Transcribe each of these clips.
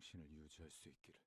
정신을 유지할 수 있기를.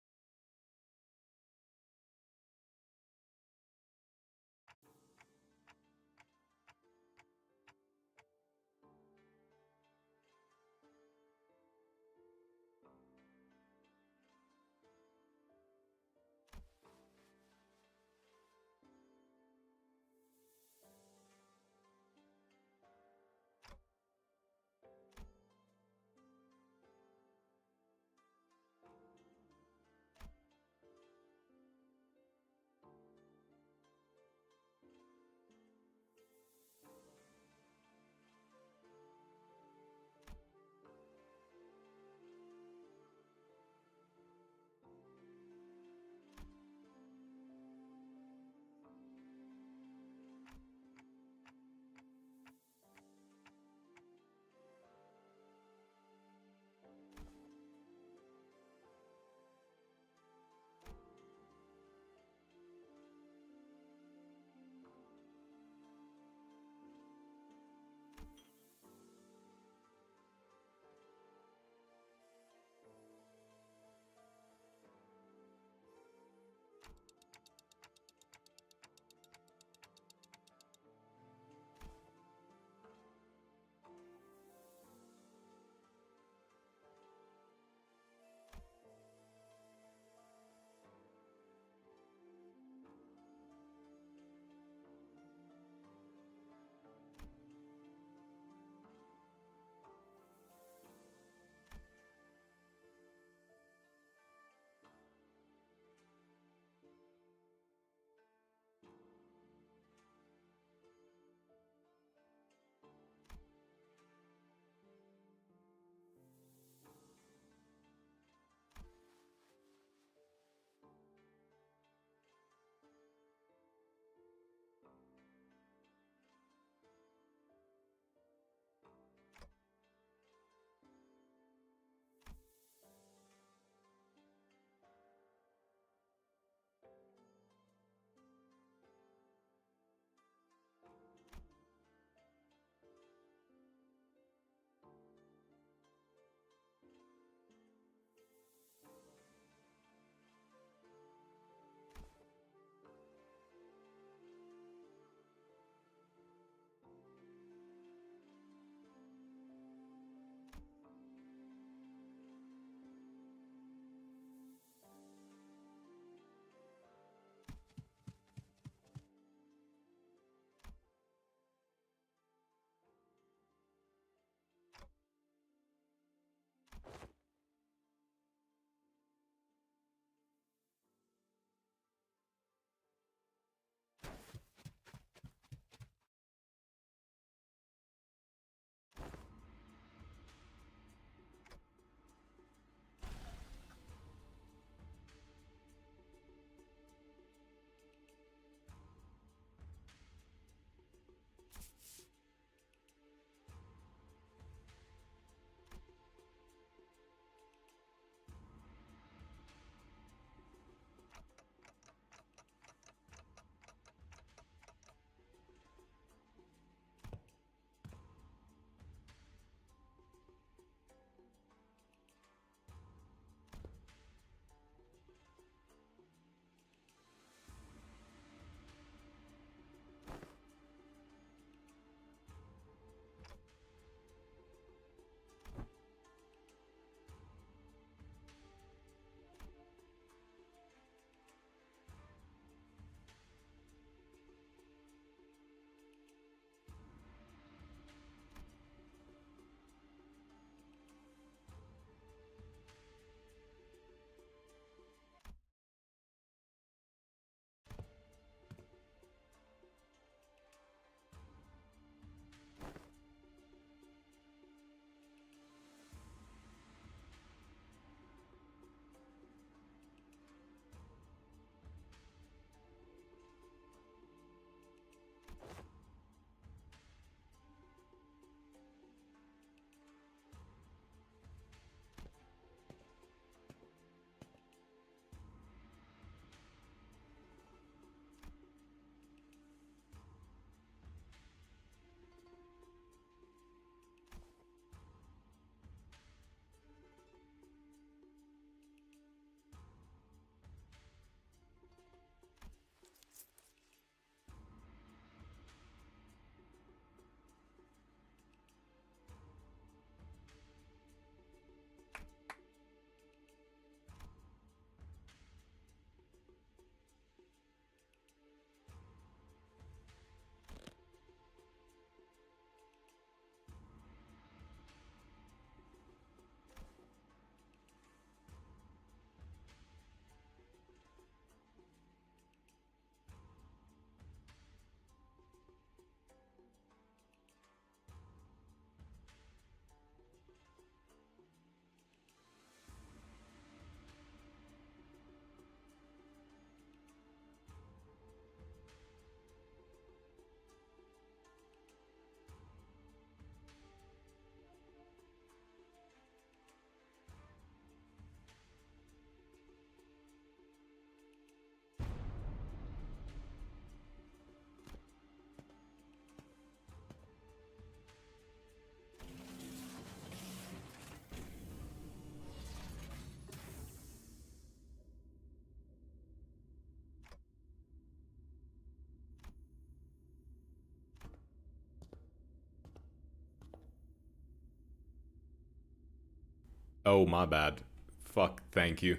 Oh, my bad. Fuck, thank you.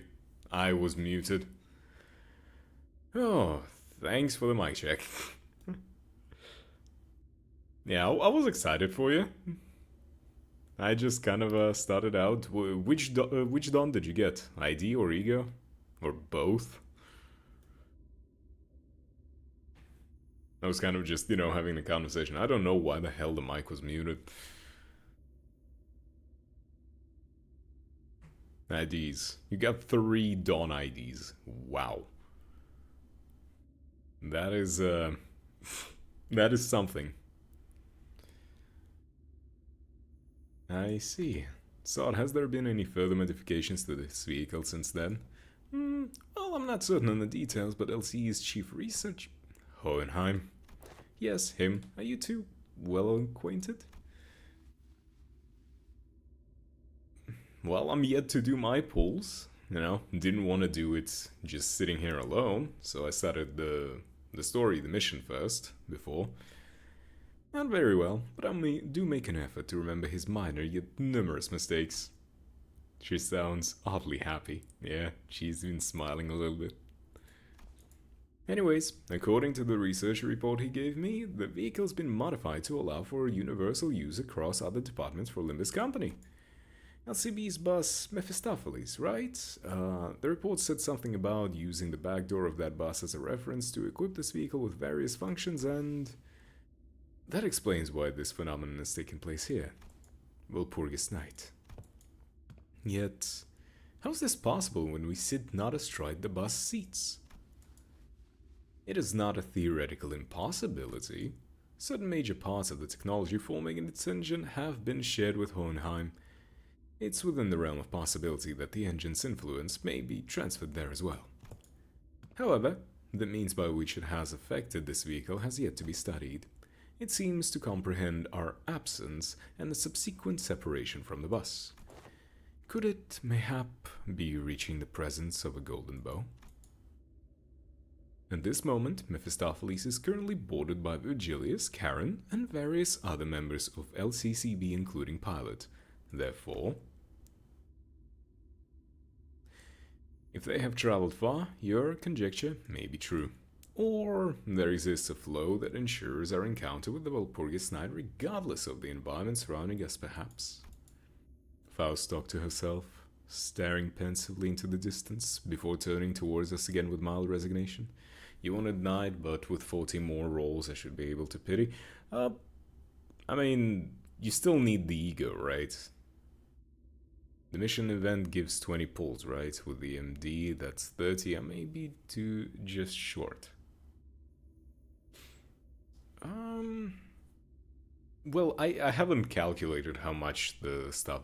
I was muted. Oh, thanks for the mic check. Yeah, I was excited for you. I just kind of started out. Which Don did you get? ID or Ego? Or both? I was kind of just, having the conversation. I don't know why the hell the mic was muted. IDs. You got 3 Dawn IDs. Wow. That is, that is something. I see. So, has there been any further modifications to this vehicle since then? Well, I'm not certain on the details, but LCE's chief research... Hohenheim. Yes, him. Are you two well acquainted? Well, I'm yet to do my pulls. Didn't want to do it just sitting here alone, so I started the mission first, before. Not very well, but I do make an effort to remember his minor yet numerous mistakes. She sounds oddly happy. Yeah, she's been smiling a little bit. Anyways, according to the research report he gave me, the vehicle's been modified to allow for universal use across other departments for Limbus Company. LCB's bus Mephistopheles, right? The report said something about using the back door of that bus as a reference to equip this vehicle with various functions, and that explains why this phenomenon is taking place here. Walpurgis night. Yet, how's this possible when we sit not astride the bus seats? It is not a theoretical impossibility. Certain major parts of the technology forming in its engine have been shared with Hohenheim. It's within the realm of possibility that the engine's influence may be transferred there as well. However, the means by which it has affected this vehicle has yet to be studied. It seems to comprehend our absence and the subsequent separation from the bus. Could it, mayhap, be reaching the presence of a golden bow? At this moment, Mephistopheles is currently boarded by Virgilius, Karen, and various other members of LCCB, including Pilot. Therefore, if they have traveled far, your conjecture may be true. Or there exists a flow that ensures our encounter with the Walpurgis night regardless of the environment surrounding us, perhaps. Faust talked to herself, staring pensively into the distance before turning towards us again with mild resignation. You wanted night, but with 40 more rolls I should be able to pity. You still need the ego, right? The mission event gives 20 pulls, right? With the MD, that's 30. I may be too just short. Well, I haven't calculated how much the stuff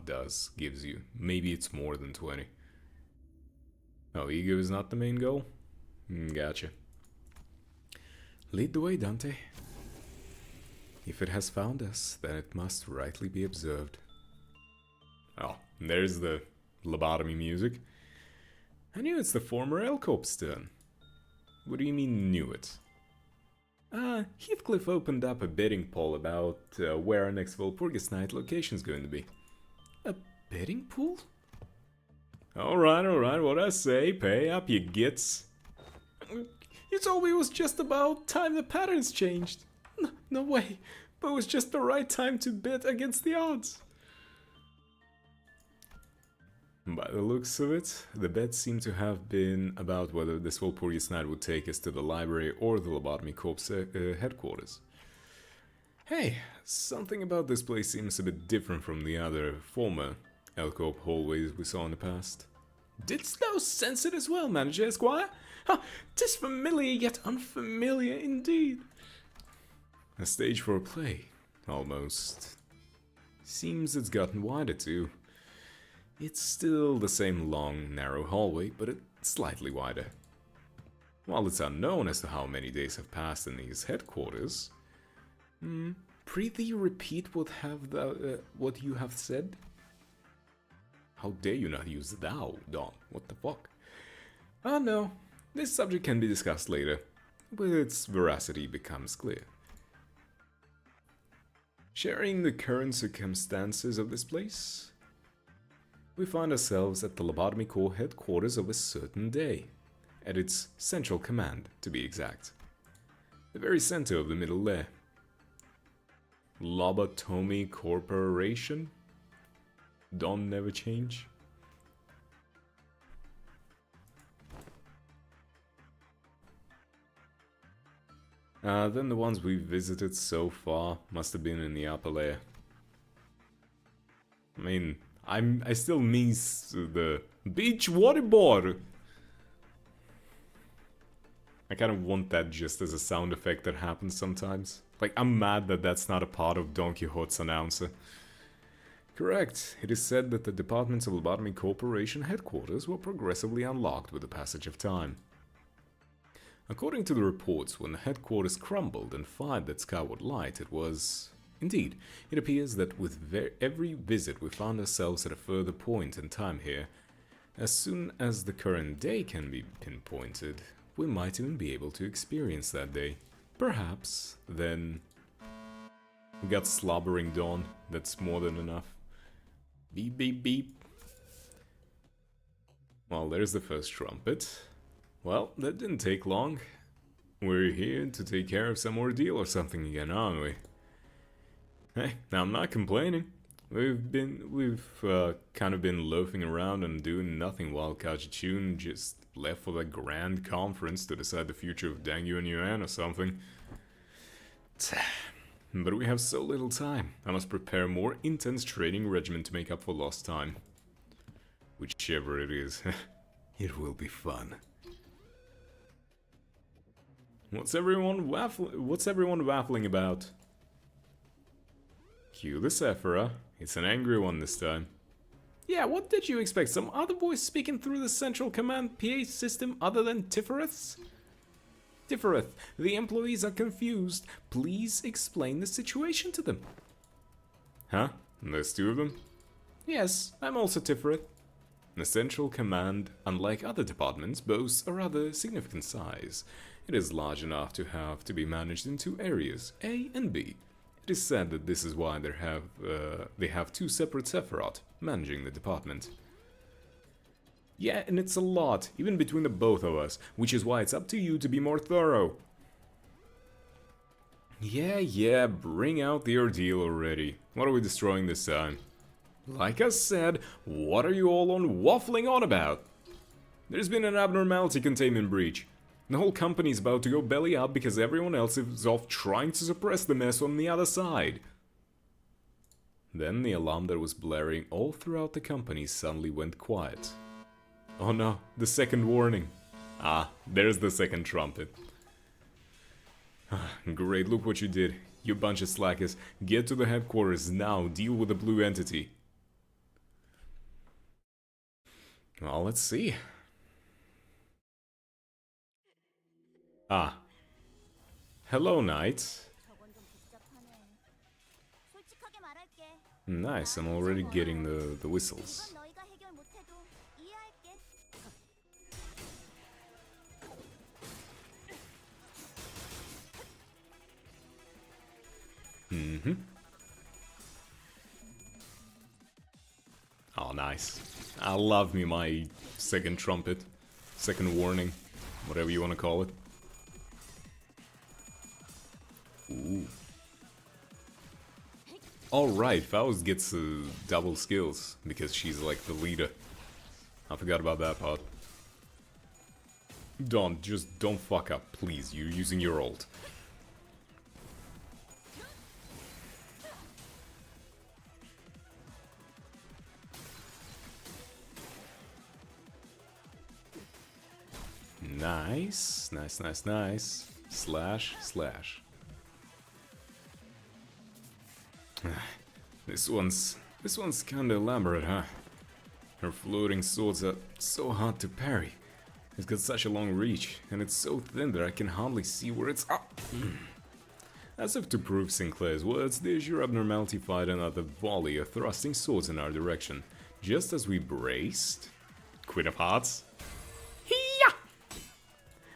gives you. Maybe it's more than 20. Oh, ego is not the main goal? Gotcha. Lead the way, Dante. If it has found us, then it must rightly be observed. Oh, there's the lobotomy music. I knew it's the former Elcope's turn. What do you mean, knew it? Heathcliff opened up a bidding poll about where our next Walpurgis night location's going to be. A bidding pool? Alright, what I say, pay up, you gits. You told me it was just about time the patterns changed. No way, but it was just the right time to bid against the odds. By the looks of it, the bet seemed to have been about whether this Walpurgis night would take us to the library or the Lobotomy Corps headquarters. Hey, something about this place seems a bit different from the other former Elcope hallways we saw in the past. Didst thou sense it as well, Manager Esquire? Ha! 'Tis familiar yet unfamiliar indeed. A stage for a play, almost. Seems it's gotten wider too. It's still the same long, narrow hallway, but it's slightly wider. While it's unknown as to how many days have passed in these headquarters, prithee repeat what you have said? How dare you not use thou, Don? What the fuck? Ah, no. This subject can be discussed later, when its veracity becomes clear. Sharing the current circumstances of this place? we find ourselves at the Lobotomy Corps headquarters of a certain day. At its central command, to be exact. The very center of the middle there. Lobotomy Corporation? Don't never change. Then the ones we've visited so far must have been in the upper layer. I mean, I still miss the beach waterboard. I kind of want that just as a sound effect that happens sometimes. Like, I'm mad that that's not a part of Don Quixote's announcer. Correct. It is said that the departments of Lobotomy Corporation headquarters were progressively unlocked with the passage of time. According to the reports, when the headquarters crumbled and fired that skyward light, it was... Indeed, it appears that with every visit we found ourselves at a further point in time here. As soon as the current day can be pinpointed, we might even be able to experience that day. Perhaps, then... We got slobbering dawn, that's more than enough. Beep beep beep. Well, there's the first trumpet. Well, that didn't take long. We're here to take care of some ordeal or something again, aren't we? Hey, I'm not complaining. We've kind of been loafing around and doing nothing while Kajitune just left for the grand conference to decide the future of Dangyu and Yuan or something. But we have so little time. I must prepare a more intense training regimen to make up for lost time. Whichever it is. It will be fun. What's everyone waffling about? Cue the Sephira. It's an angry one this time. Yeah, what did you expect? Some other voice speaking through the central command PA system other than Tifereth's? Tifereth, the employees are confused. Please explain the situation to them. Huh? There's two of them? Yes, I'm also Tifereth. The central command, unlike other departments, boasts a rather significant size. It is large enough to have to be managed in two areas, A and B. It is said that this is why they have two separate Sephiroth managing the department. Yeah, and it's a lot, even between the both of us, which is why it's up to you to be more thorough. Yeah, bring out the ordeal already. What are we destroying this time? Like I said, what are you all waffling on about? There's been an abnormality containment breach. The whole company's about to go belly up because everyone else is off trying to suppress the mess on the other side. Then the alarm that was blaring all throughout the company suddenly went quiet. Oh no, the second warning. Ah, there's the second trumpet. Great, look what you did. You bunch of slackers. Get to the headquarters now, deal with the blue entity. Well, let's see. Ah. Hello, Knight. Nice, I'm already getting the whistles. Oh, nice. I love me my second trumpet. Second warning. Whatever you want to call it. Ooh. Alright, Faust gets double skills because she's like the leader. I forgot about that part. Just don't fuck up, please. You're using your ult. Nice. Nice. Slash. This one's kinda elaborate, huh? Her floating swords are so hard to parry. It's got such a long reach, and it's so thin that I can hardly see where it's up. As if to prove Sinclair's words, the Azure Abnormality fired another volley of thrusting swords in our direction, just as we braced. Queen of Hearts. Hiya!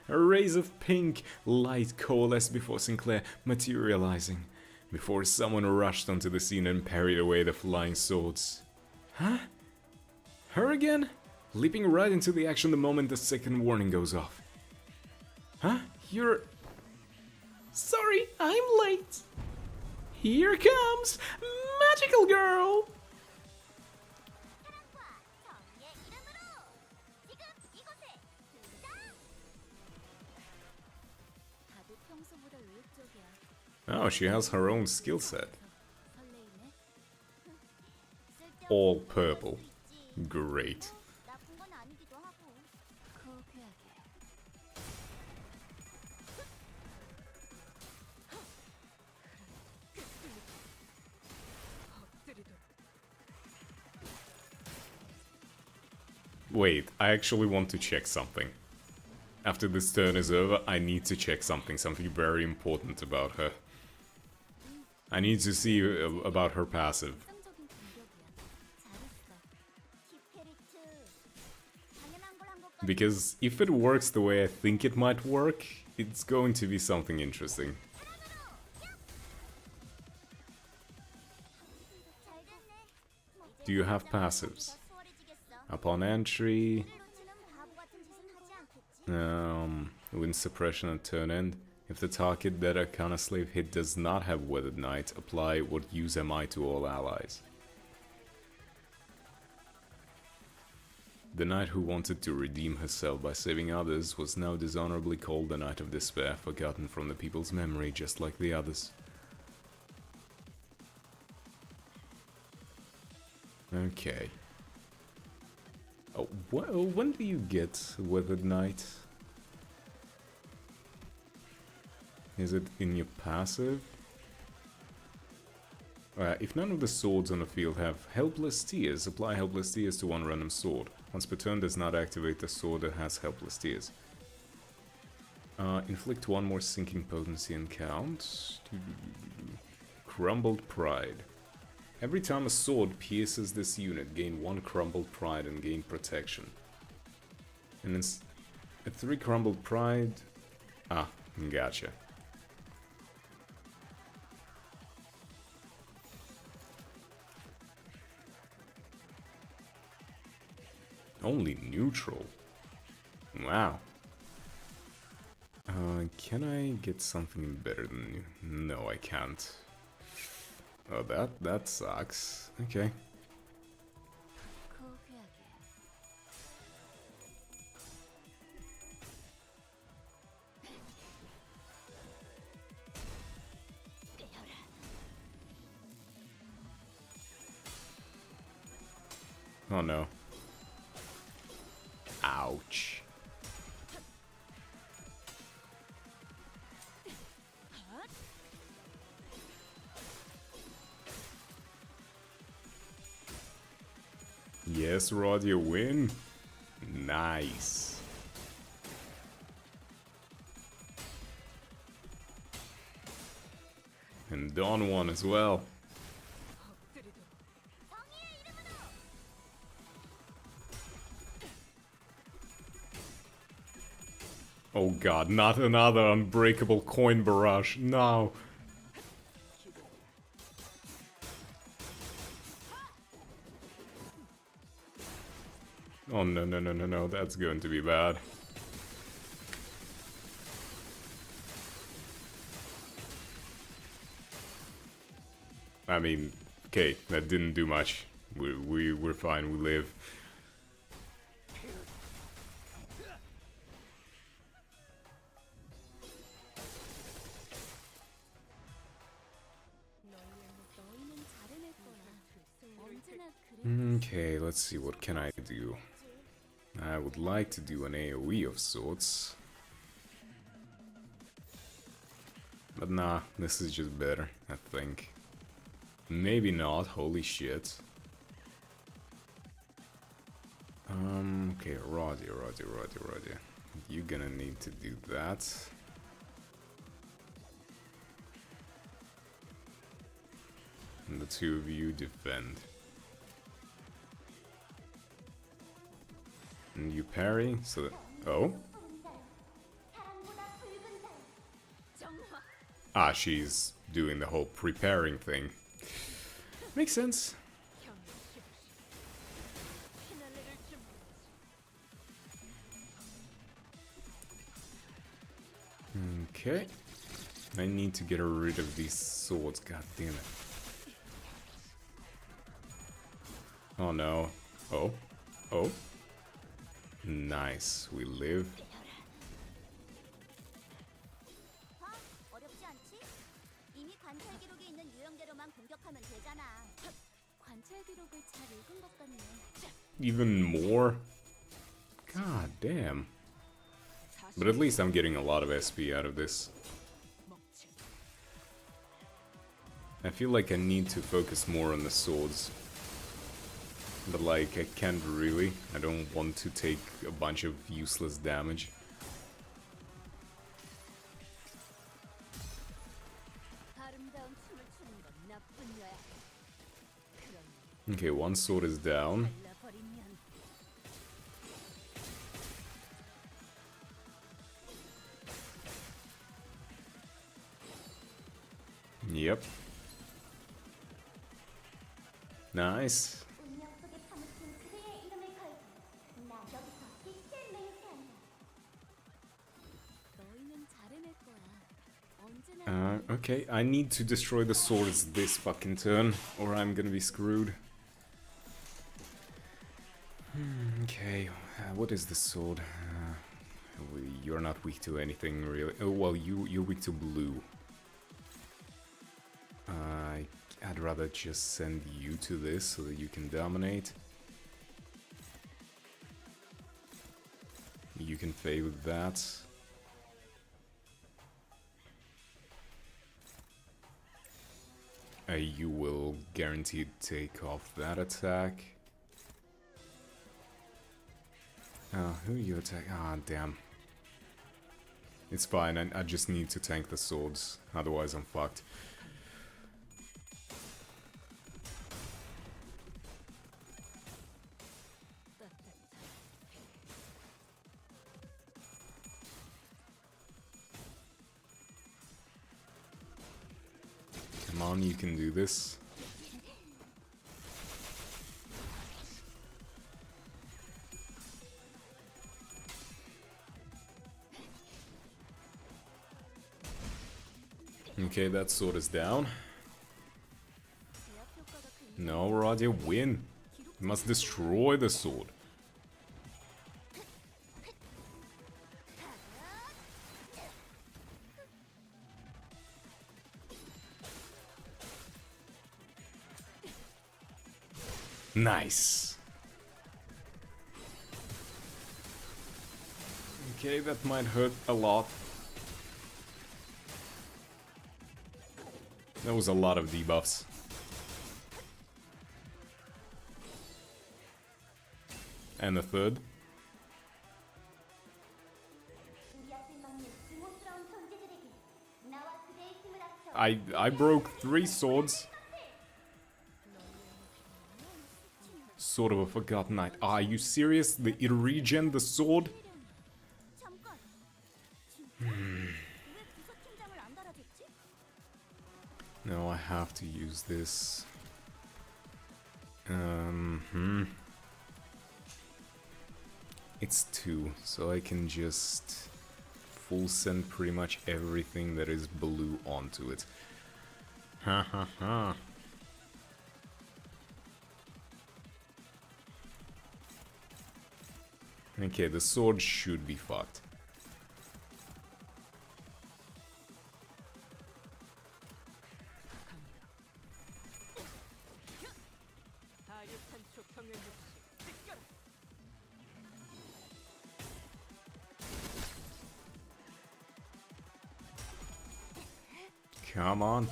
A rays of pink light coalesced before Sinclair, materializing, before someone rushed onto the scene and parried away the flying swords. Huh? Her again? Leaping right into the action the moment the second warning goes off. Huh? You're... Sorry, I'm late. Here comes Magical Girl! Oh, she has her own skill set. All purple. Great. Wait, I actually want to check something. After this turn is over, I need to check something very important about her. I need to see about her passive. Because if it works the way I think it might work, it's going to be something interesting. Do you have passives? Upon entry... wind suppression at turn end. If the target that Arcana Slave hit does not have Weathered Knight, apply what use am I to all allies. The knight who wanted to redeem herself by saving others was now dishonorably called the Knight of Despair, forgotten from the people's memory just like the others. Okay. Oh, when do you get Weathered Knight? Is it in your passive? If none of the swords on the field have Helpless Tears, apply Helpless Tears to one random sword. Once per turn does not activate the sword that has Helpless Tears. Inflict one more sinking potency and count. Crumbled Pride. Every time a sword pierces this unit, gain one Crumbled Pride and gain protection. And it's a 3 Crumbled Pride... Ah, gotcha. Only neutral. Wow. Can I get something better than you? No, I can't. Oh, that sucks. Okay. Oh no. Ouch. Yes, Rod, you win. Nice. And Dawn won as well. Oh god, not another unbreakable coin barrage, no. Oh no, no, no, no, no, that's going to be bad. I mean, okay, that didn't do much. We're fine, we live. Okay, let's see, what can I do? I would like to do an AoE of sorts. But nah, this is just better, I think. Maybe not, holy shit. Okay, Roddy. You're gonna need to do that. And the two of you defend. And you parry, so that... Oh? Ah, she's doing the whole preparing thing. Makes sense. Okay. I need to get rid of these swords, god damn it. Oh no. Oh. Oh. Nice. We live. Even more? God damn. But at least I'm getting a lot of SP out of this. I feel like I need to focus more on the swords. But like, I can't really. I don't want to take a bunch of useless damage. Okay, one sword is down. Yep. Nice. Okay, I need to destroy the swords this fucking turn, or I'm gonna be screwed. Okay, what is the sword? You're not weak to anything, really. Oh, well, you're weak to blue. I'd rather just send you to this so that you can dominate. You can fade with that. You will guaranteed take off that attack. Who you attack? Ah, damn. It's fine, I just need to tank the swords, otherwise I'm fucked. Come on, you can do this. Okay, that sword is down. No, Radia, win. You must destroy the sword. Nice. Okay, that might hurt a lot. That was a lot of debuffs. And the third. I broke 3 swords. Sort of a forgotten knight. Are you serious? It regen the sword? No, I have to use this. It's 2, so I can just full send pretty much everything that is blue onto it. Ha ha ha. Okay, the sword should be fucked. Come on.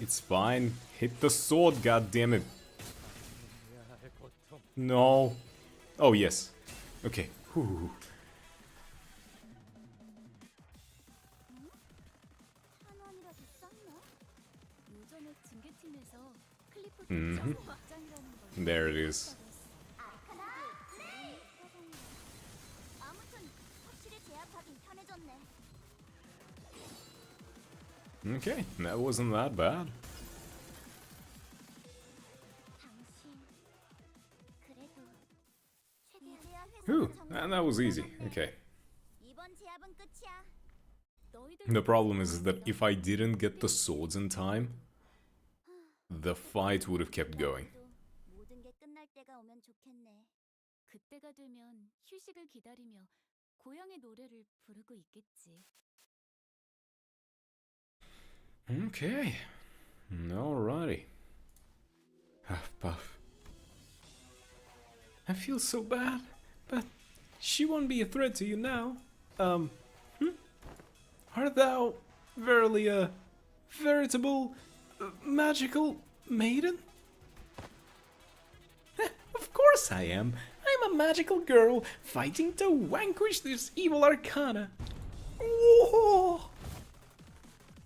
It's fine. Hit the sword, goddammit. No. Oh, yes. Okay. Whew. Mm-hmm. There it is. Okay, that wasn't that bad. Ooh, and that was easy. Okay. The problem is that if I didn't get the swords in time, the fight would have kept going. 그때가 되면 휴식을 기다리며 고향의 노래를 부르고 있겠지. Okay. Alrighty. Huff puff. I feel so bad, but she won't be a threat to you now. Art thou verily a veritable magical maiden? Of course I am. I'm a magical girl fighting to vanquish this evil arcana. Whoa!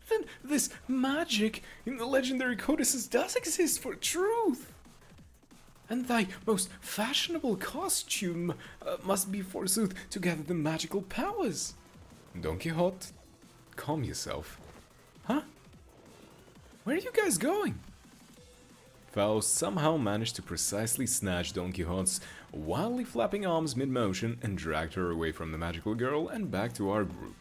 Then this magic in the legendary codices does exist for truth. And thy most fashionable costume must be forsooth to gather the magical powers. Don Quixote, calm yourself. Huh? Where are you guys going? Faust somehow managed to precisely snatch Don Quixote's wildly flapping arms mid-motion and dragged her away from the magical girl and back to our group.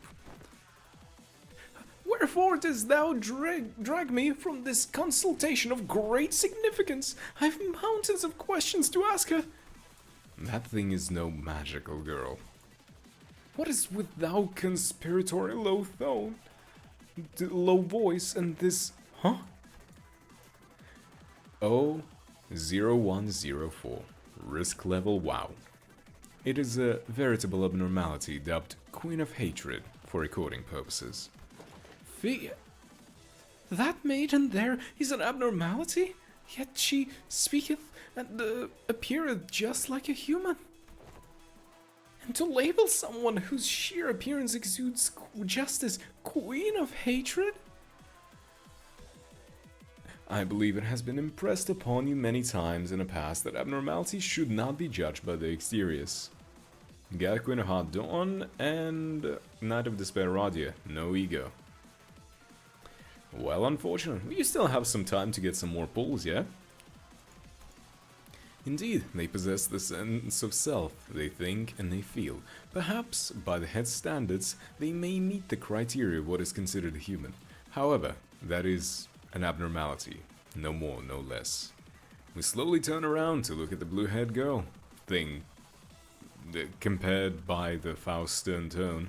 Wherefore dost thou drag me from this consultation of great significance? I've mountains of questions to ask her. That thing is no magical girl. What is with thou conspiratory low tone, low voice, and this, huh? 0104, risk level WoW. It is a veritable abnormality dubbed Queen of Hatred for recording purposes. That maiden there is an abnormality, yet she speaketh and appeareth just like a human. And to label someone whose sheer appearance exudes justice Queen of Hatred? I believe it has been impressed upon you many times in the past that abnormalities should not be judged by their exteriors. Got Queen of Hot Dawn and Knight of Despair Radia, no ego. Well, unfortunately, you still have some time to get some more pulls, yeah? Indeed, they possess the sense of self, they think and they feel. Perhaps, by the head standards, they may meet the criteria of what is considered a human. However, that is an abnormality, no more, no less. We slowly turn around to look at the blue-haired girl thing, compared by the Faust stern tone.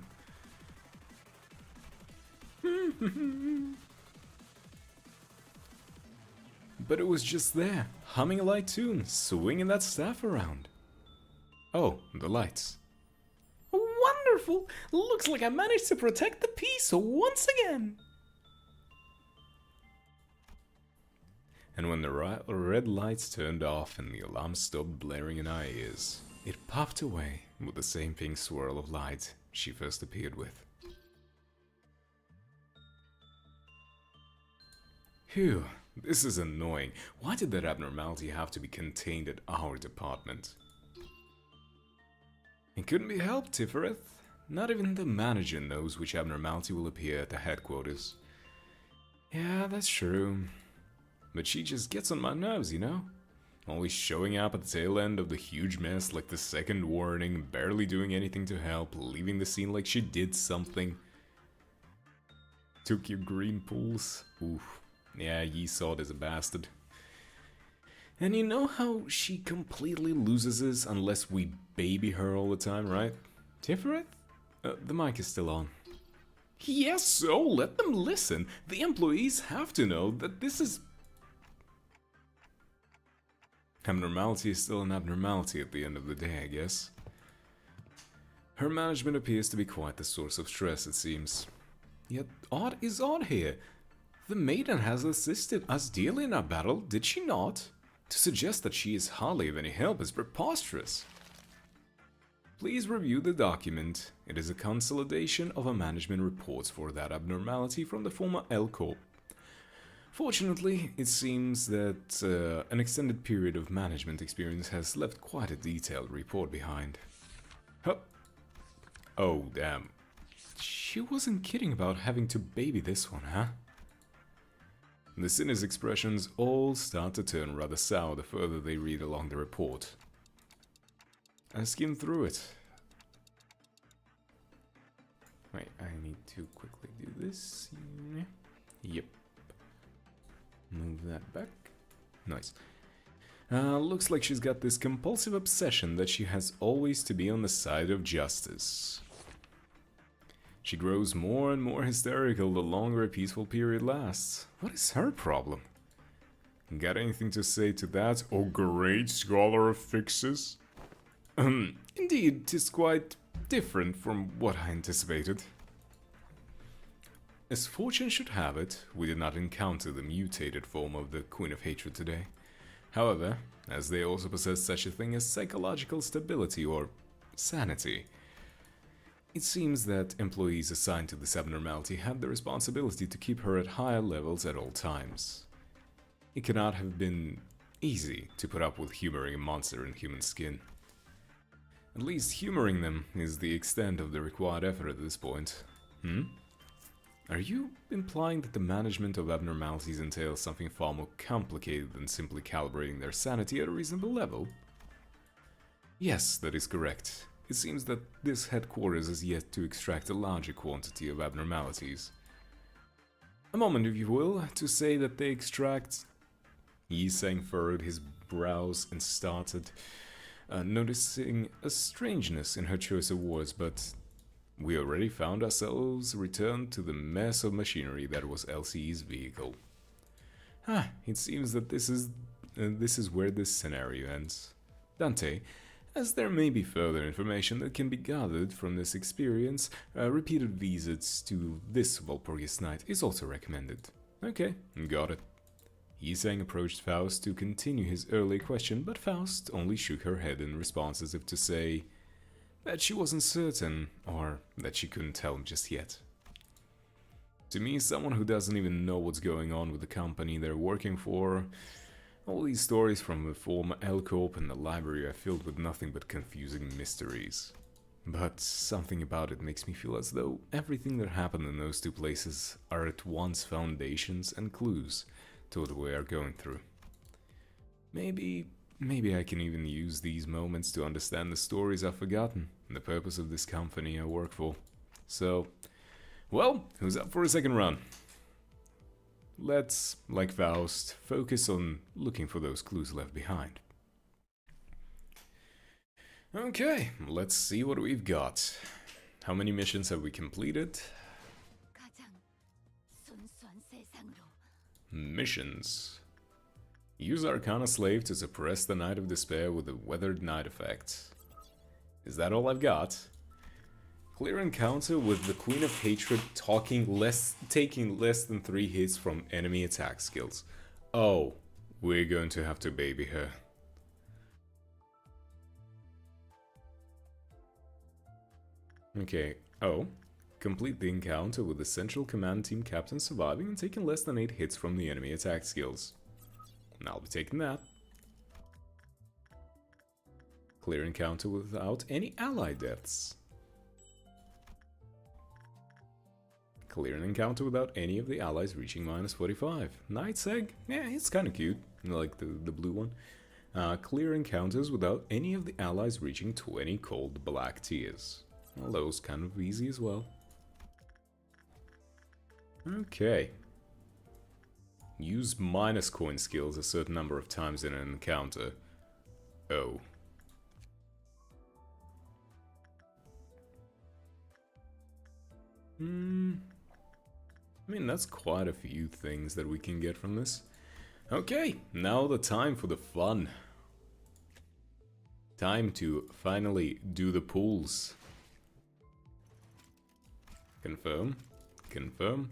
But it was just there, humming a light tune, swinging that staff around. Oh, the lights. Wonderful! Looks like I managed to protect the peace once again! And when the red lights turned off and the alarm stopped blaring in our ears, it puffed away with the same pink swirl of light she first appeared with. Phew, this is annoying. Why did that abnormality have to be contained at our department? It couldn't be helped, Tifereth. Not even the manager knows which abnormality will appear at the headquarters. Yeah, that's true. But she just gets on my nerves, you know? Always showing up at the tail end of the huge mess like the second warning, barely doing anything to help, leaving the scene like she did something. Took your green pools? Oof. Yeah, Yesod is a bastard. And you know how she completely loses us unless we baby her all the time, right? Tifereth? The mic is still on. Yes, so let them listen. The employees have to know that this is... Abnormality is still an abnormality at the end of the day, I guess. Her management appears to be quite the source of stress, it seems. Yet odd is odd here. The maiden has assisted us dearly in our battle, did she not? To suggest that she is hardly of any help is preposterous. Please review the document. It is a consolidation of our management reports for that abnormality from the former L Corp. Fortunately, it seems that an extended period of management experience has left quite a detailed report behind. Huh. Oh, damn. She wasn't kidding about having to baby this one, huh? The Sinner's expressions all start to turn rather sour the further they read along the report. I skim through it. Wait, I need to quickly do this. Yep. Move that back. Nice. Looks like she's got this compulsive obsession that she has always to be on the side of justice. She grows more and more hysterical the longer a peaceful period lasts. What is her problem? Got anything to say to that, oh great scholar of fixes? Indeed, 'tis quite different from what I anticipated. As fortune should have it, we did not encounter the mutated form of the Queen of Hatred today. However, as they also possess such a thing as psychological stability or sanity, it seems that employees assigned to this abnormality had the responsibility to keep her at higher levels at all times. It cannot have been easy to put up with humoring a monster in human skin. At least humoring them is the extent of the required effort at this point. Are you implying that the management of abnormalities entails something far more complicated than simply calibrating their sanity at a reasonable level? Yes, that is correct. It seems that this headquarters has yet to extract a larger quantity of abnormalities. A moment, if you will, to say that they extract... Yisang furrowed his brows and started noticing a strangeness in her choice of words, but we already found ourselves returned to the mess of machinery that was LCE's vehicle. It seems that this is where this scenario ends. Dante, as there may be further information that can be gathered from this experience, repeated visits to this Walpurgis night is also recommended. Okay, got it. Yisang approached Faust to continue his earlier question, but Faust only shook her head in response as if to say that she wasn't certain, or that she couldn't tell him just yet. To me, someone who doesn't even know what's going on with the company they're working for, all these stories from the former L-Corp and the library are filled with nothing but confusing mysteries. But something about it makes me feel as though everything that happened in those two places are at once foundations and clues to what we are going through. Maybe I can even use these moments to understand the stories I've forgotten and the purpose of this company I work for. So, well, who's up for a second run? Let's, like Faust, focus on looking for those clues left behind. Okay, let's see what we've got. How many missions have we completed? Missions. Use Arcana Slave to suppress the Night of Despair with the Weathered Night effect. Is that all I've got? Clear encounter with the Queen of Hatred taking less than 3 hits from enemy attack skills. Oh, we're going to have to baby her. Okay, oh. Complete the encounter with the Central Command Team Captain surviving and taking less than 8 hits from the enemy attack skills. I'll be taking that. Clear encounter without any ally deaths. Clear an encounter without any of the allies reaching -45. Knight's Egg? Yeah, it's kinda cute. Like the blue one. Clear encounters without any of the allies reaching 20 cold black tears. Well, those kind of easy as well. Okay. Use minus coin skills a certain number of times in an encounter. Oh. I mean, that's quite a few things that we can get from this. Okay, now the time for the fun. Time to finally do the pulls. Confirm. Confirm.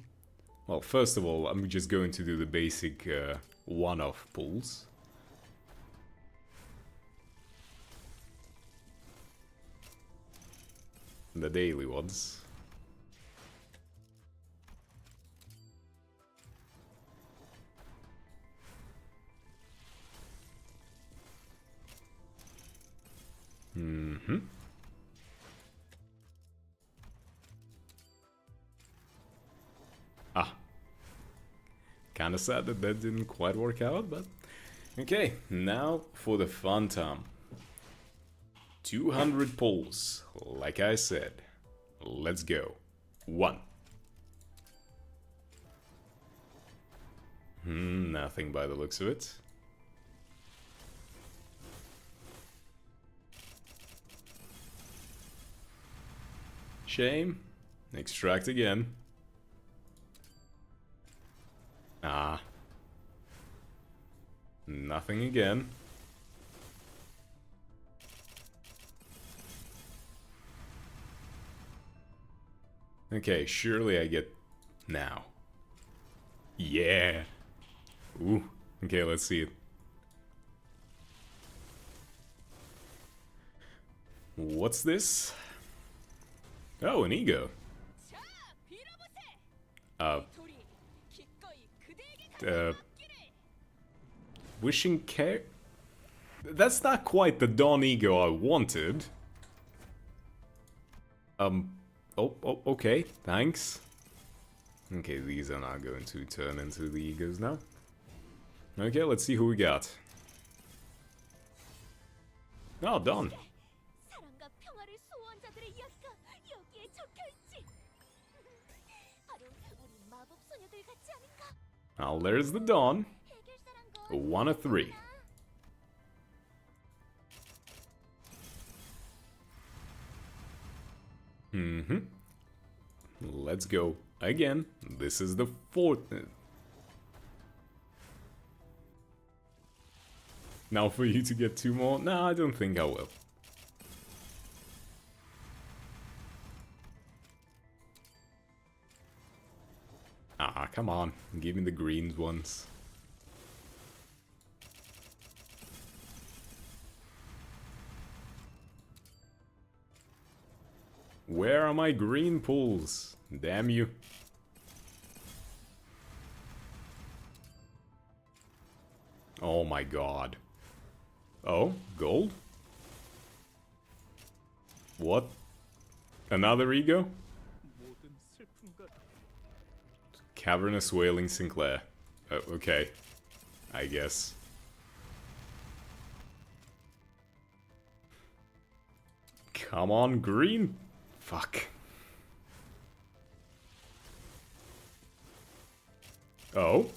Well, first of all, I'm just going to do the basic one-off pulls. The daily ones. Kinda sad that that didn't quite work out, but... Okay, now for the fun time. 200 pulls, like I said. Let's go. 1. Nothing by the looks of it. Shame. Extract again. Ah. Nothing again. Okay, surely I get now. Yeah. Ooh. Okay, let's see it. What's this? Oh, an ego. Wishing care? That's not quite the Dawn ego I wanted. Oh, okay, thanks. Okay, these are not going to turn into the egos now. Okay, let's see who we got. Oh, Dawn. Oh, there's the Dawn. 1 of 3. Let's go again. This is the 4th. Now for you to get 2 more? No, I don't think I will. Ah, come on. Give me the greens ones. Where are my green pulls? Damn you. Oh my god. Oh, gold? What? Another ego? Cavernous Wailing Sinclair. Okay. I guess. Come on, green. Fuck. Oh?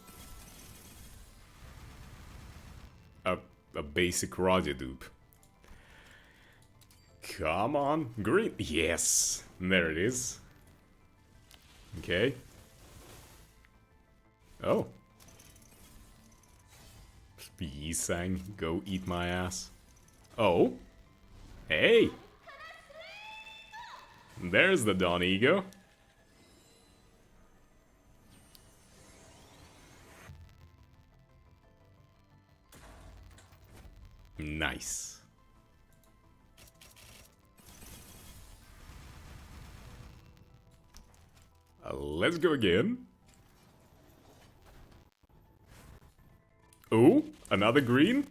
A basic Roger dupe. Come on, green. Yes! There it is. Okay. Oh. Yi-sang, go eat my ass. Oh. Hey! There's the Dawn ego. Nice. Let's go again. Oh, another green?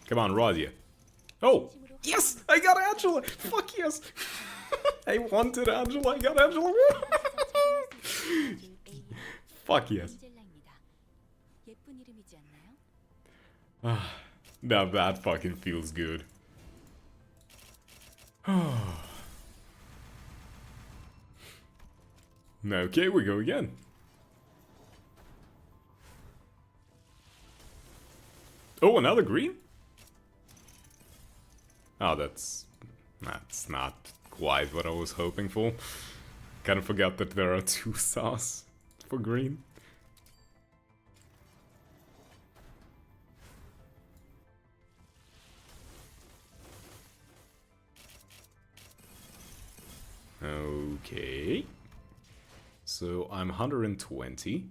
Come on, Radia. Oh, yes! I got Angela! Fuck yes! I wanted Angela, I got Angela! Fuck yes. Now that fucking feels good. Okay, we go again. Oh, another green? Oh, that's not quite what I was hoping for. Kind of forgot that there are 2 stars for green. Okay. So I'm 120.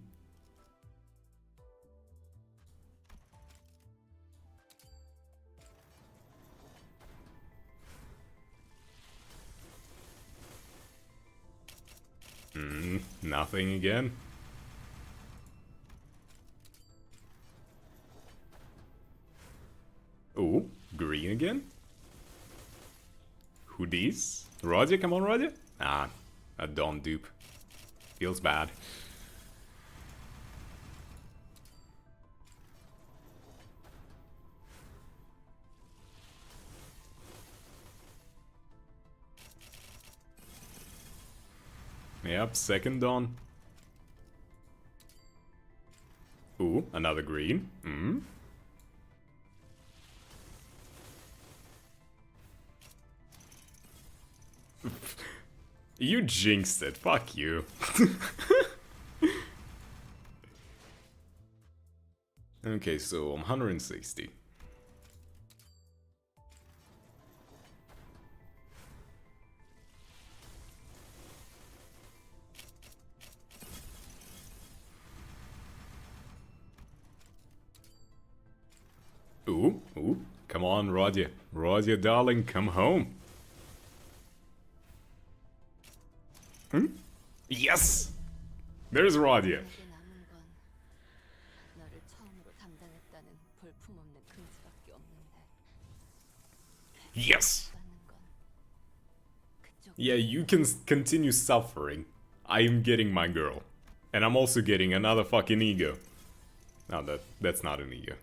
Nothing again. Oh, green again? Who these? Roger, come on, Roger. Ah, a Dawn dupe. Feels bad. Yep, second dawn. Ooh, another green. Hmm. You jinxed it. Fuck you. Okay, so I'm 160. Ooh, ooh. Come on, Rodia. Rodia, darling, come home. Hmm? Yes! There's Rodia. 내게 남은 건 너를 처음으로 담당했다는 볼품없는 금지밖에 없는데 Yes! 받는 건 그쪽 Yeah, you can continue suffering. I am getting my girl. And I'm also getting another fucking ego. No, that's not an ego.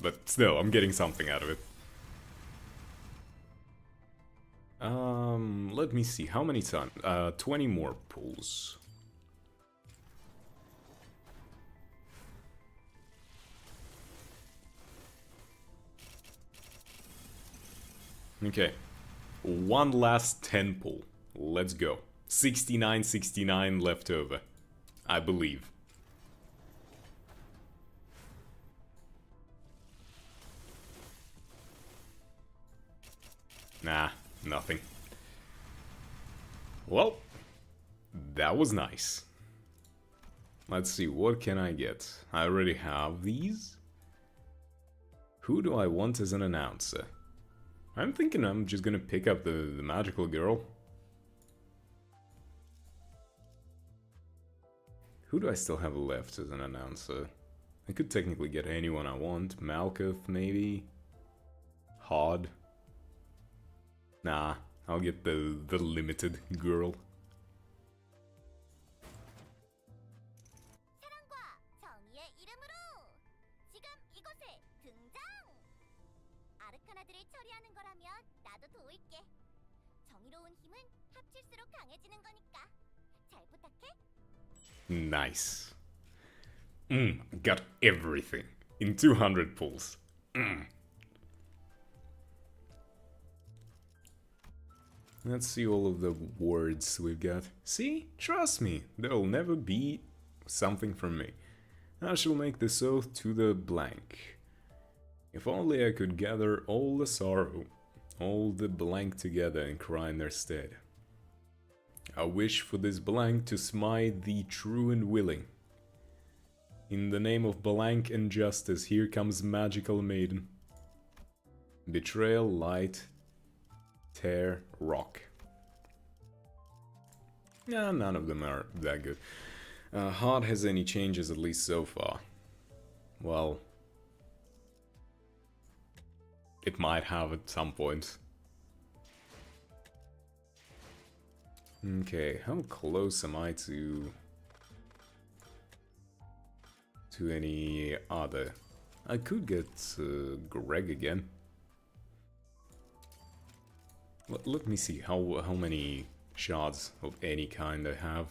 But still, I'm getting something out of it. Let me see. How many times? 20 more pulls. Okay. One last 10 pull. Let's go. 69 left over. I believe. Nah, nothing. Well, that was nice. Let's see, what can I get? I already have these. Who do I want as an announcer? I'm thinking I'm just gonna pick up the magical girl. Who do I still have left as an announcer? I could technically get anyone I want. Malkuth, maybe? Hod? Nah, I'll get the limited girl. 사랑과 정의의 이름으로 지금 이곳에 등장! 아르카나들을 처리하는 거라면 나도 도울게. 정의로운 힘은 합칠수록 강해지는 거니까 잘 부탁해. Nice. Got everything in 200 pulls. Let's see all of the words we've got. See? Trust me, there'll never be something from me. I shall make this oath to the blank. If only I could gather all the sorrow, all the blank together and cry in their stead. I wish for this blank to smite the true and willing. In the name of blank and justice, here comes magical maiden. Betrayal, light, tear, rock. Nah, none of them are that good. Hard has any changes, at least so far. Well, it might have at some point. Okay, how close am I to any other? I could get Greg again. Let me see how many shards of any kind I have.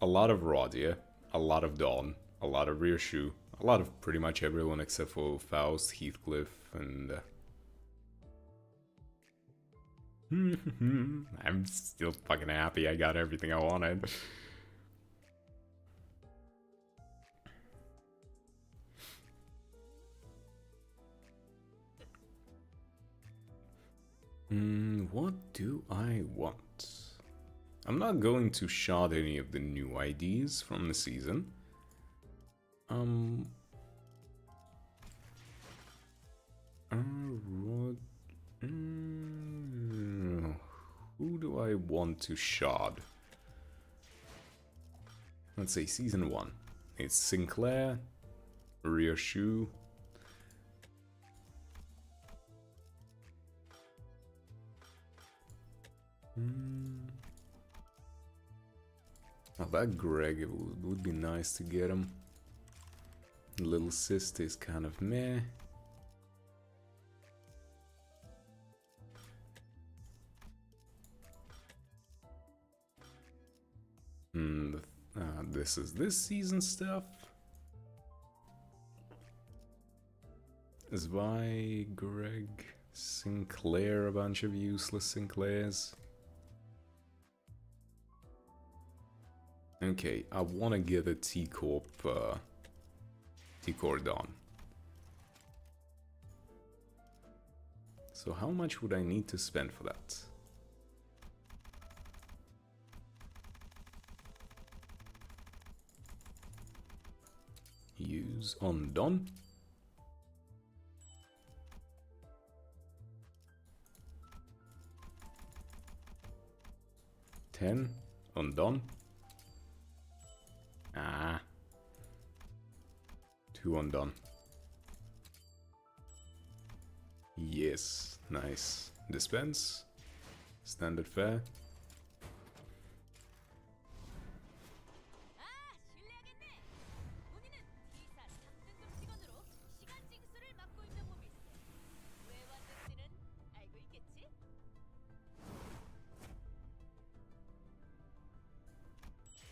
A lot of Rodia, a lot of Dawn, a lot of Rear Shoe, a lot of pretty much everyone except for Faust, Heathcliff, and I'm still fucking happy I got everything I wanted. What do I want? I'm not going to shard any of the new IDs from the season. Who do I want to shard? Let's say season 1. It's Sinclair, Rear Shoe. Oh, that Greg, it would be nice to get him. Little Sister is kind of meh. This is this season stuff. Zwei, Greg, Sinclair, a bunch of useless Sinclairs. Okay, I want to get a T-Corp done. So how much would I need to spend for that? Use on Don. $10 on Don. Ah. 2 on Don. Yes, nice. Dispense. Standard fare.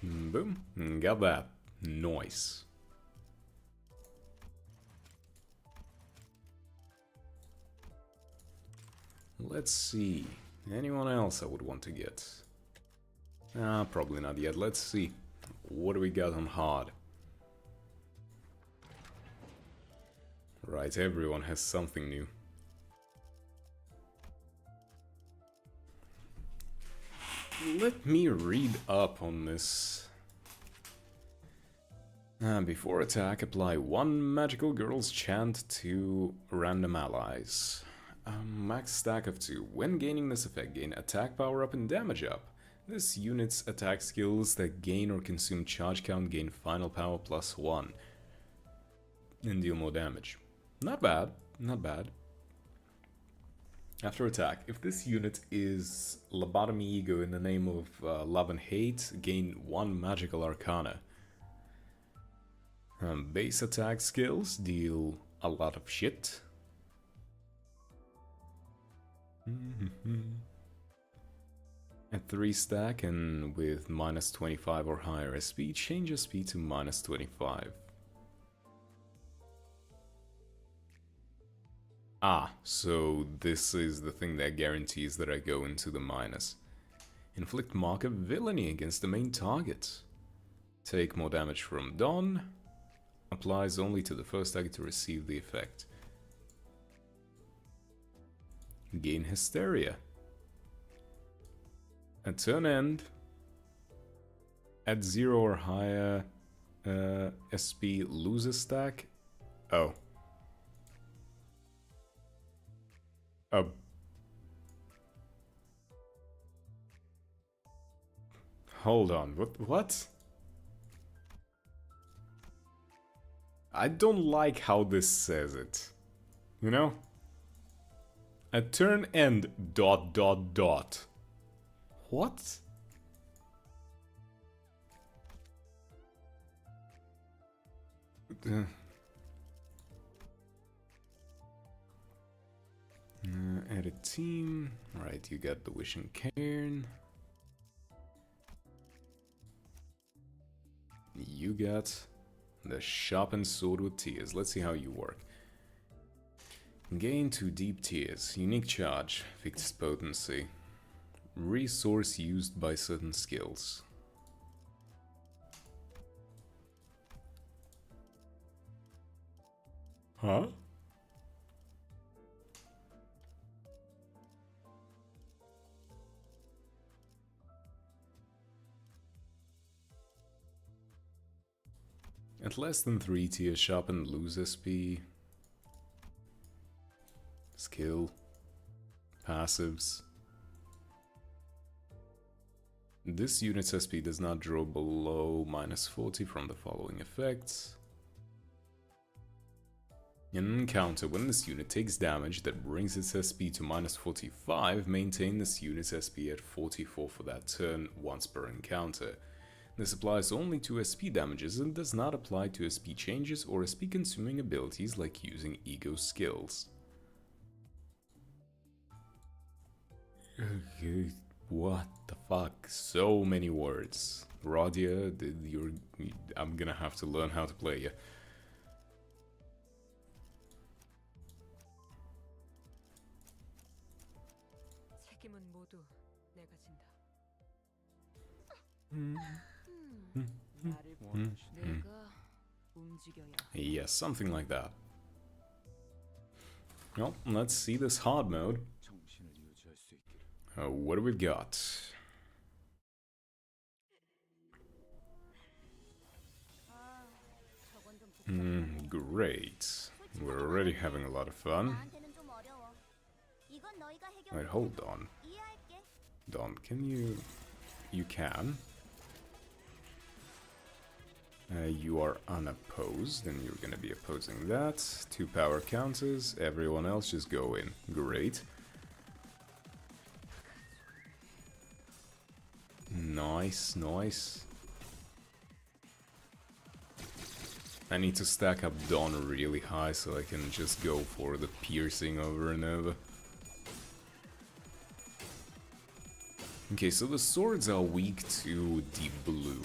Boom. Got that. Nice. Let's see. Anyone else I would want to get? Probably not yet. Let's see. What do we got on hard? Right, everyone has something new. Let me read up on this. Before attack, apply 1 magical girl's chant to random allies. Max stack of 2. When gaining this effect, gain attack power up and damage up. This unit's attack skills that gain or consume charge count gain final power +1 and deal more damage. Not bad, not bad. After attack, if this unit is Lobotomy Ego in the name of love and hate, gain 1 magical arcana. Base attack skills deal a lot of shit. At 3 stack and with -25 or higher SP, change SP to -25. So this is the thing that guarantees that I go into the minus. Inflict mark of villainy against the main target. Take more damage from Dawn. Applies only to the first target to receive the effect. Gain Hysteria. At turn end, at 0 or higher SP, lose a stack. Oh. Hold on, what? I don't like how this says it. You know? At turn end, ... What? Edit team. Right, you got the Wishing Cairn. You got the Sharpened Sword with Tears. Let's see how you work. Gain 2 Deep Tears. Unique charge. Fixed potency. Resource used by certain skills. Huh? At less than 3 tiers, sharpen, lose SP. Skill. Passives. This unit's SP does not draw below -40 from the following effects. In an encounter, when this unit takes damage that brings its SP to -45, maintain this unit's SP at 44 for that turn once per encounter. This applies only to SP damages and does not apply to SP changes or SP consuming abilities like using ego skills. Okay. What the fuck? So many words. Radia, I'm gonna have to learn how to play you. 책임은 모두 내가 진다. 나를 내가 움직여야. Yeah, something like that. Well, let's see this hard mode. What do we got? Great. We're already having a lot of fun. 나한테는 좀 어려워. 이건 너희가 해결해. Wait, hold on. 이해할게. Don, can you... You can. You are unopposed, and you're gonna be opposing that. 2 power counters, everyone else just go in. Great. Nice, nice. I need to stack up Dawn really high so I can just go for the piercing over and over. Okay, so the swords are weak to deep blue.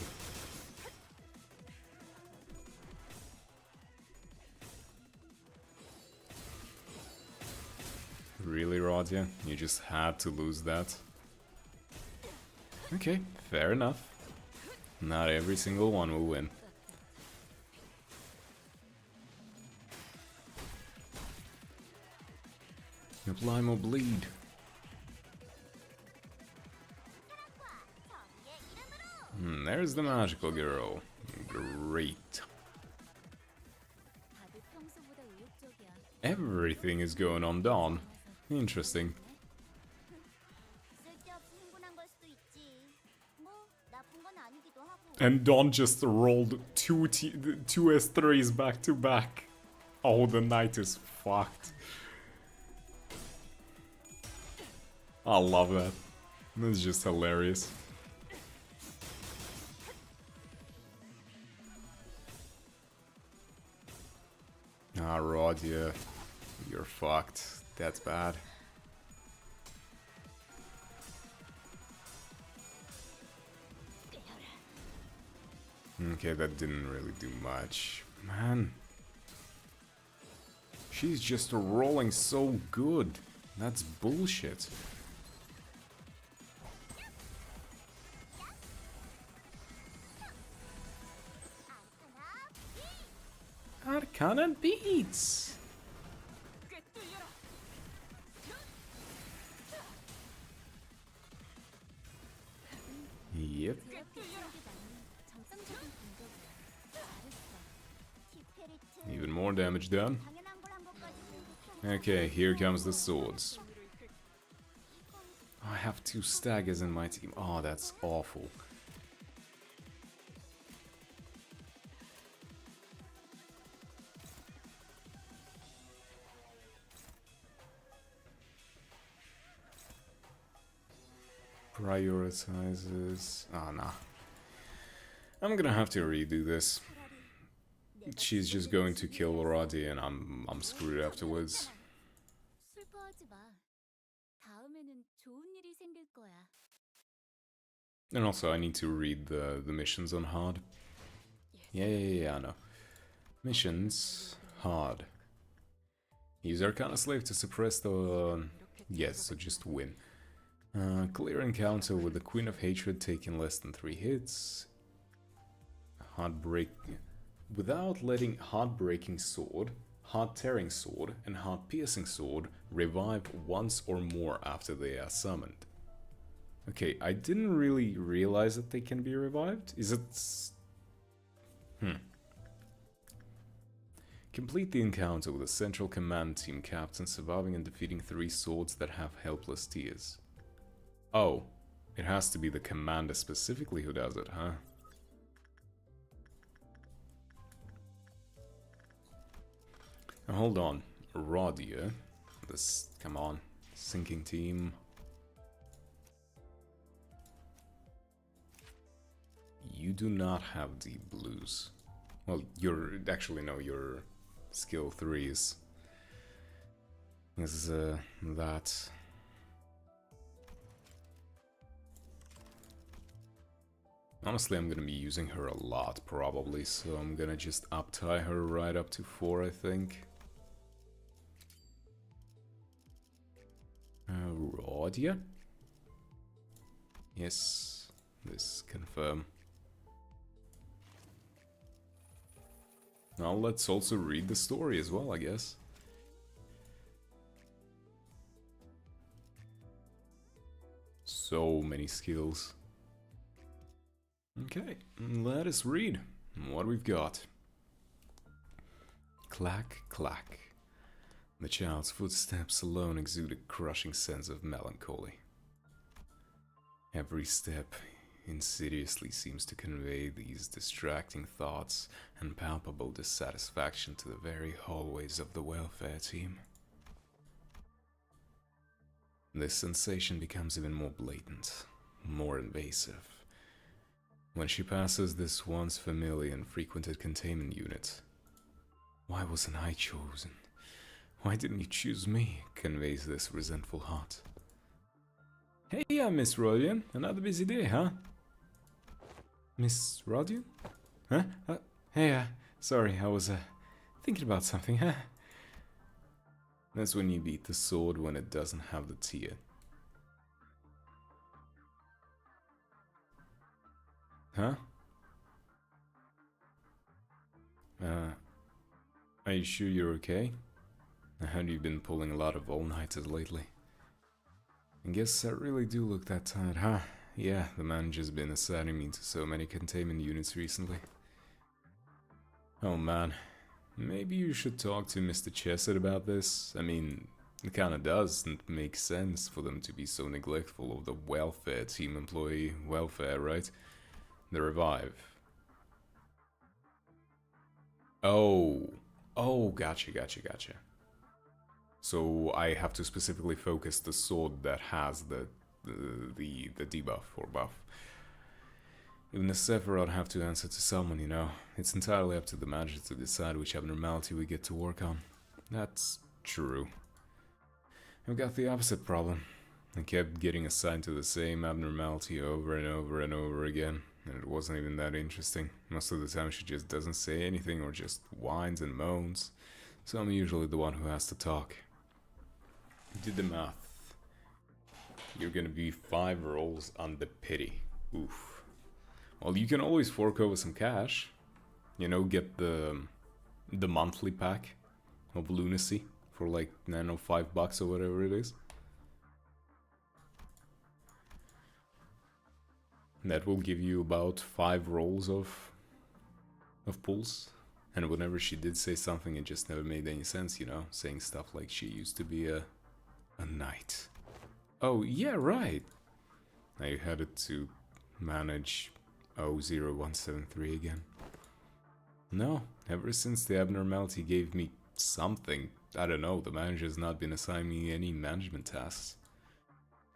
Really, Radia? You just had to lose that? Okay, fair enough. Not every single one will win. Apply more bleed. There's the magical girl. Great. 다들 평소보다 의욕적이야. Everything is going on Dawn. Interesting. 쓸데없이 흥분한 걸 수도 있지. 뭐 나쁜 건 아니기도 하고. And Dawn just rolled two S3s back to back. Oh, the knight is fucked. I love that. That's just hilarious. Ah, Rod, yeah. You're fucked. That's bad. Okay, that didn't really do much. Man. She's just rolling so good. That's bullshit. Arcana beats. Yep. 정상적인 공격이야. 잘했어. Even more damage done. 당연한 걸 한 것까지 생각해. Okay, here comes the swords. I have 2 staggers in my team. Oh, that's awful. Prioritizes. Ah, nah. I'm gonna have to redo this. She's just going to kill Roddy and I'm screwed afterwards. 슬퍼하지 마. 다음에는 좋은 일이 생길 거야. And also I need to read the missions on hard. Yeah, I know. Missions, hard. Use Arcana Slave to suppress the... yes, so just win. Clear encounter with the Queen of Hatred taking less than 3 hits. Heartbreak... without letting Heartbreaking Sword, Heart-Tearing Sword, and Heart-Piercing Sword revive once or more after they are summoned. Okay, I didn't really realize that they can be revived. Is it... Complete the encounter with a Central Command Team captain surviving and defeating 3 swords that have helpless tiers. Oh, it has to be the commander specifically who does it, huh? Now hold on, Rodia. This, come on, sinking team. You do not have deep blues. Well, you're actually no, you're skill 3s. Is that. Honestly, I'm gonna be using her a lot, probably, so I'm gonna just up-tie her right up to 4, I think. Rodia? Yes, this confirm. Now let's also read the story as well, I guess. So many skills. Okay, let us read what we've got. Clack, clack. The child's footsteps alone exude a crushing sense of melancholy. Every step insidiously seems to convey these distracting thoughts and palpable dissatisfaction to the very hallways of the welfare team. This sensation becomes even more blatant, more invasive, when she passes this once familiar and frequented containment unit. Why wasn't I chosen? Why didn't you choose me? Conveys this resentful heart. Hey, Miss Rodian. Another busy day, huh? Miss Rodian? Huh? Hey, sorry, I was, thinking about something, huh? That's when you beat the sword when it doesn't have the tear. Huh? Are you sure you're okay? I heard you've been pulling a lot of all-nighters lately. I guess I really do look that tired, huh? Yeah, the manager's been assigning me to so many containment units recently. Oh man, maybe you should talk to Mr. Chesed about this. I mean, it kinda doesn't make sense for them to be so neglectful of the welfare team employee welfare, right? The revive. Oh, gotcha. So I have to specifically focus the sword that has the debuff or buff. Even the Sephiroth have to answer to someone, you know. It's entirely up to the manager to decide which abnormality we get to work on. That's true. I've got the opposite problem. I kept getting assigned to the same abnormality over and over again, and it wasn't even that interesting. Most of the time she just doesn't say anything or just whines and moans, so I'm usually the one who has to talk. Did the math. You're gonna be 5 rolls under pity. Oof. Well, you can always fork over some cash. You know, get the monthly pack of lunacy for like, I don't know, $5 or whatever it is. That will give you about 5 rolls of pulls. And whenever she did say something, it just never made any sense, you know? Saying stuff like she used to be a knight. Oh, yeah, right. I had it to manage 00173 again. No, ever since the abnormality gave me something, I don't know, the manager's not been assigning me any management tasks.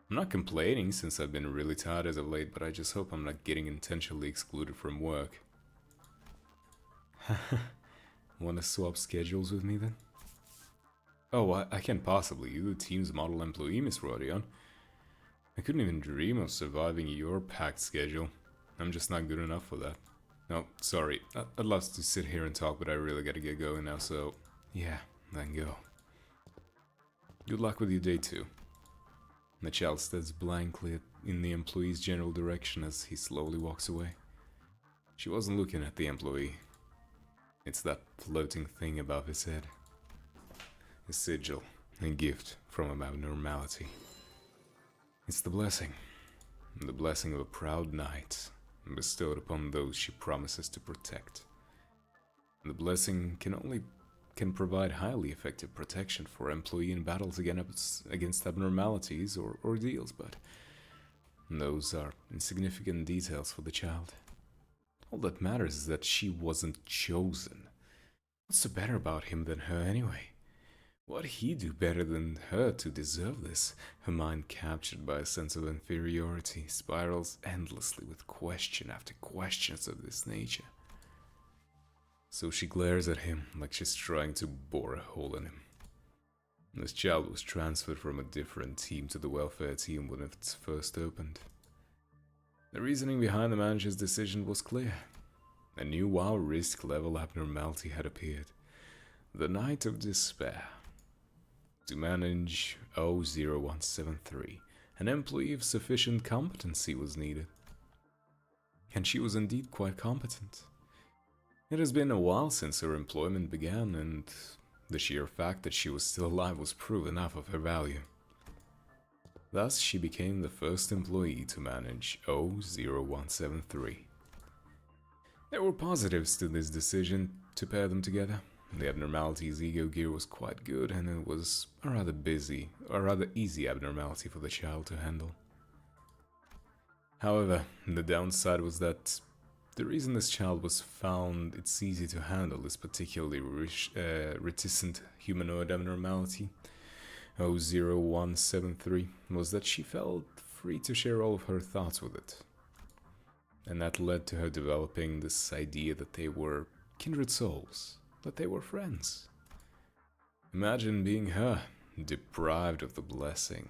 I'm not complaining since I've been really tired as of late, but I just hope I'm not getting intentionally excluded from work. Wanna swap schedules with me then? Oh, I can't possibly. You're the team's model employee, Miss Rodion. I couldn't even dream of surviving your packed schedule. I'm just not good enough for that. No, sorry. I'd love to sit here and talk, but I really gotta get going now, so... yeah, then go. Good luck with your day too. The child stares blankly in the employee's general direction as he slowly walks away. She wasn't looking at the employee. It's that floating thing above his head. A sigil, a gift from an abnormality. It's the blessing of a proud knight, bestowed upon those she promises to protect. The blessing can provide highly effective protection for employee in battles against abnormalities or ordeals, but those are insignificant details for the child. All that matters is that she wasn't chosen. What's so better about him than her anyway? What'd he do better than her to deserve this? Her mind, captured by a sense of inferiority, spirals endlessly with question after questions of this nature. So she glares at him like she's trying to bore a hole in him. This child was transferred from a different team to the welfare team when it first opened. The reasoning behind the manager's decision was clear. A new WoW risk level abnormality had appeared. The Night of Despair. To manage 00173, an employee of sufficient competency was needed. And she was indeed quite competent. It has been a while since her employment began, and the sheer fact that she was still alive was proof enough of her value. Thus, she became the first employee to manage 00173. There were positives to this decision to pair them together. The abnormality's ego gear was quite good, and it was a rather easy abnormality for the child to handle. However, the downside was that the reason this child was found it's easy to handle this particularly reticent humanoid abnormality, 00173, was that she felt free to share all of her thoughts with it. And that led to her developing this idea that they were kindred souls, that they were friends. Imagine being her, deprived of the blessing,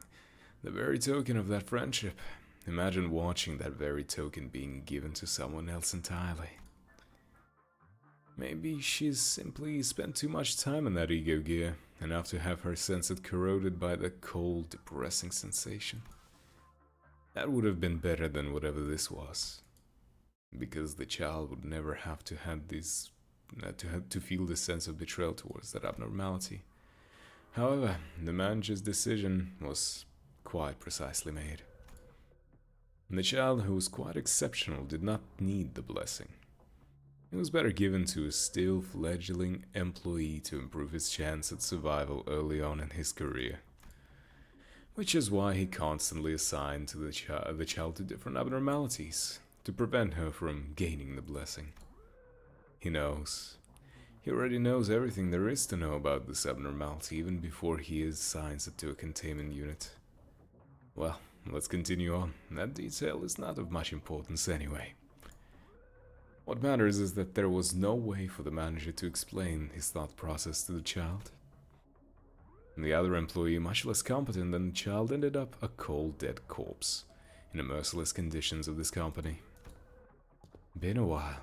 the very token of that friendship. Imagine watching that very token being given to someone else entirely. Maybe she's simply spent too much time in that ego gear, enough to have her senses corroded by the cold, depressing sensation. That would have been better than whatever this was, because the child would never have to have this, to feel the sense of betrayal towards that abnormality. However, the manager's decision was quite precisely made. The child, who was quite exceptional, did not need the blessing. It was better given to a still fledgling employee to improve his chance at survival early on in his career. Which is why he constantly assigned to the child to different abnormalities, to prevent her from gaining the blessing. He knows. He already knows everything there is to know about this abnormality even before he assigns it to a containment unit. Well, let's continue on. That detail is not of much importance anyway. What matters is that there was no way for the manager to explain his thought process to the child. The other employee, much less competent than the child, ended up a cold, dead corpse in the merciless conditions of this company. Been a while.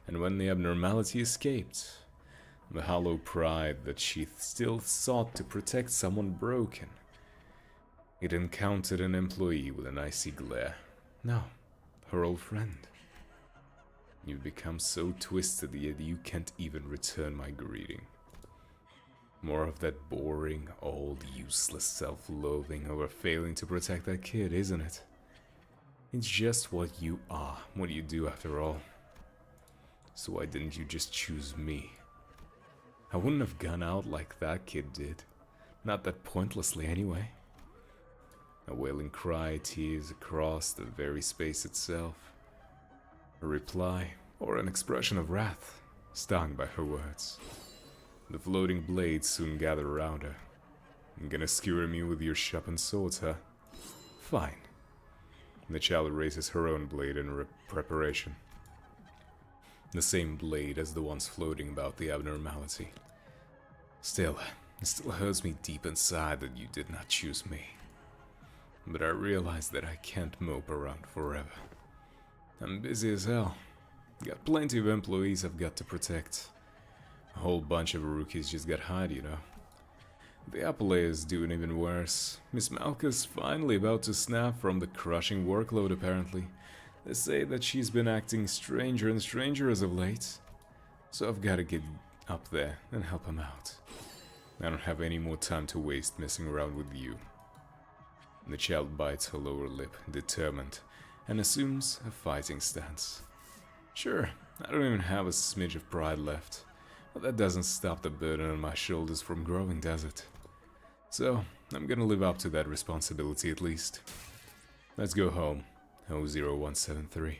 And when the abnormality escaped, the hollow pride that she still sought to protect someone broken, it encountered an employee with an icy glare. No, her old friend. You've become so twisted that you can't even return my greeting. More of that boring, old, useless self-loathing over failing to protect that kid, isn't it? It's just what you are, what you do after all. So why didn't you just choose me? I wouldn't have gone out like that kid did. Not that pointlessly anyway. A wailing cry, tears across the very space itself. A reply, or an expression of wrath, stung by her words. The floating blades soon gathered around her. You gonna skewer me with your sharpened swords, huh? Fine. The child raises her own blade in preparation. The same blade as the ones floating about the abnormality. Still, it still hurts me deep inside that you did not choose me. But I realize that I can't mope around forever. I'm busy as hell. Got plenty of employees I've got to protect. A whole bunch of rookies just got hired, you know. The upper is doing even worse. Miss Malka's finally about to snap from the crushing workload, apparently. They say that she's been acting stranger and stranger as of late. So I've got to get up there and help him out. I don't have any more time to waste messing around with you. The child bites her lower lip, determined, and assumes a fighting stance. Sure, I don't even have a smidge of pride left, but that doesn't stop the burden on my shoulders from growing, does it? So, I'm gonna live up to that responsibility at least. Let's go home, 00173.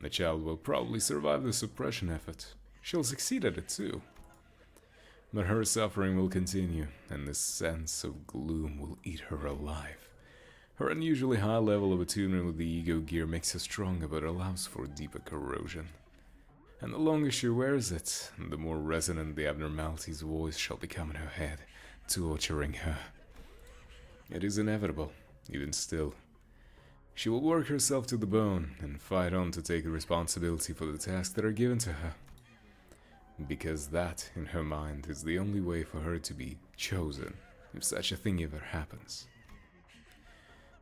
The child will probably survive the suppression effort. She'll succeed at it too. But her suffering will continue, and this sense of gloom will eat her alive. Her unusually high level of attunement with the ego gear makes her stronger, but allows for deeper corrosion. And the longer she wears it, the more resonant the abnormality's voice shall become in her head, torturing her. It is inevitable, even still. She will work herself to the bone and fight on to take responsibility for the tasks that are given to her. Because that, in her mind, is the only way for her to be chosen, if such a thing ever happens.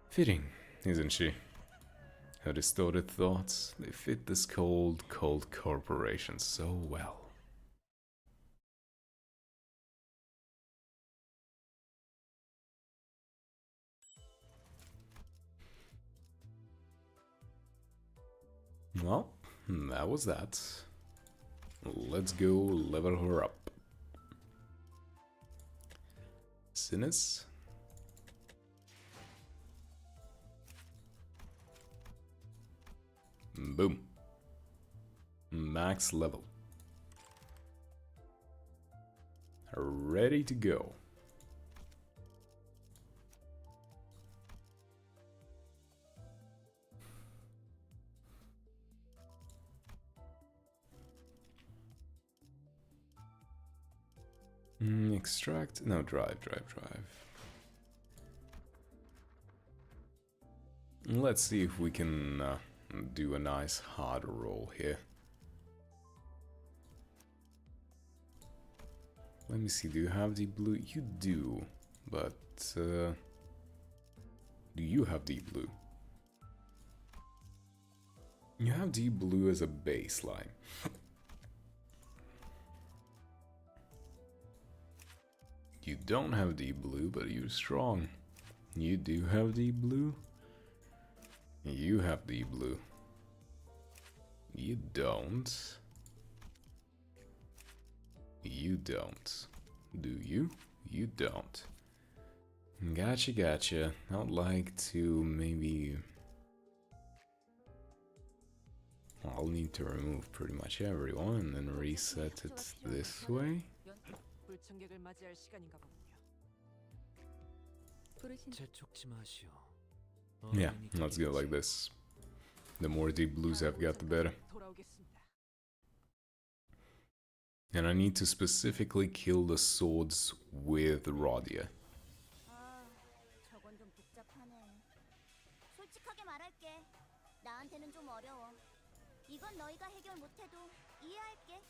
Fitting, isn't she? Her distorted thoughts, they fit this cold, cold corporation so well. Well, that was that. Let's go level her up. Sinus. Boom. Max level. Ready to go. Extract? No, drive. Let's see if we can do a nice hard roll here. Let me see, do you have deep blue? You do, but do you have deep blue? You have deep blue as a baseline. You don't have deep blue, but you're strong. You do have deep blue. You have deep blue. You don't. You don't. Do you? You don't. Gotcha. I'd like to maybe... I'll need to remove pretty much everyone and then reset it this way. Yeah, let's go like this. The more deep blues I've got, the better. And I need to specifically kill the swords with Rodia. 저건 좀 복잡하네. 솔직하게 말할게. 나한테는 좀 어려워. 이건 너희가 해결 못해도 이해할게.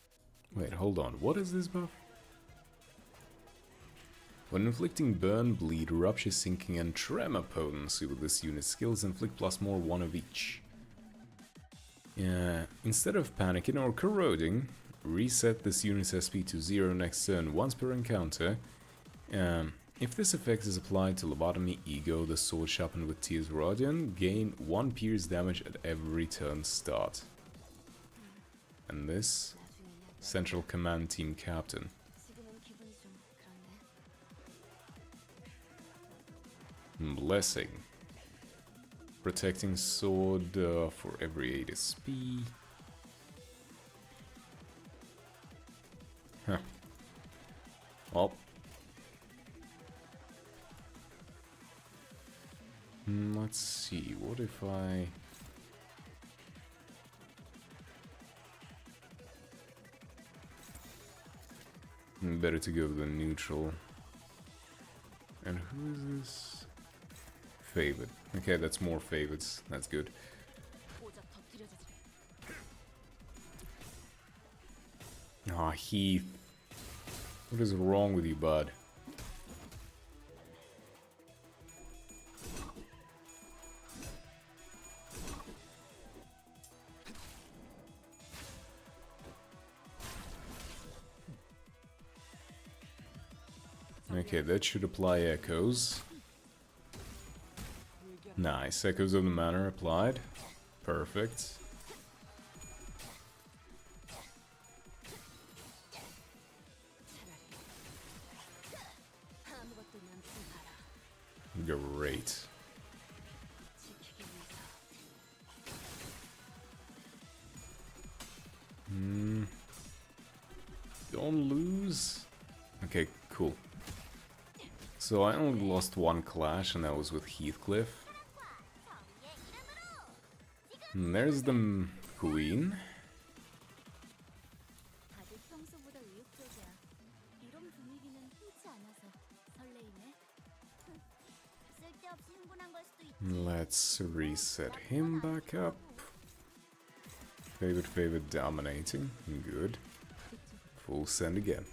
Wait, hold on. What is this buff? When inflicting burn, bleed, rupture, sinking, and tremor potency with this unit's skills, inflict +1 of each. Instead of panicking or corroding, reset this unit's SP to 0 next turn once per encounter. If this effect is applied to Lobotomy, Ego, the sword sharpened with Tears Rodian, gain 1 pierce damage at every turn start. And this, Central Command Team Captain. Blessing. Protecting sword for every 8 SP. Huh. Oh. Let's see, what if I... Better to go with the neutral. And who is this? Favored. Okay, that's more favorites. That's good. Ah, Heath. What is wrong with you, bud? Okay, that should apply echoes. Nice, echoes of the manor applied. Perfect. Great. Don't lose. Okay, cool. So I only lost 1 clash, and that was with Heathcliff. And there's the queen. 다들 평소보다 의욕적이야. 이런 분위기는 흔치 않아서 설레이네. 쓸데없는 없이 흥분한 걸 수도 있지. Let's reset him back up. Favorite dominating. Good. Full send again.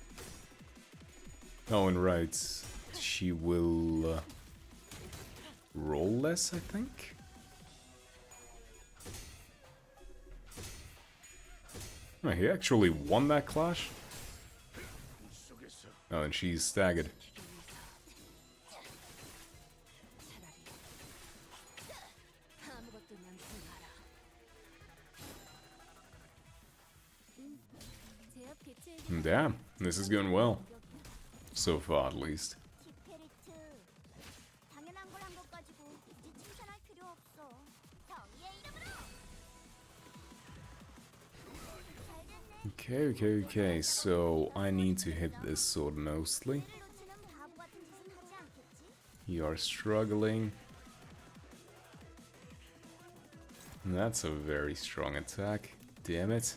Oh, and right. She will roll less, I think? Oh, he actually won that clash? Oh, and she's staggered. 아무것도 남지 마라. 제압 개체에게 Damn, this is going well. So far, at least. 티페리트. 당연한 걸 한 것 가지고 굳이 칭찬할 필요 없어. 정의의 이름으로. 잘 됐네. Okay. So I need to hit this sword mostly. 를 놓치는 바보 같은 짓은 하지 않겠지? You are struggling. That's a very strong attack. Damn it.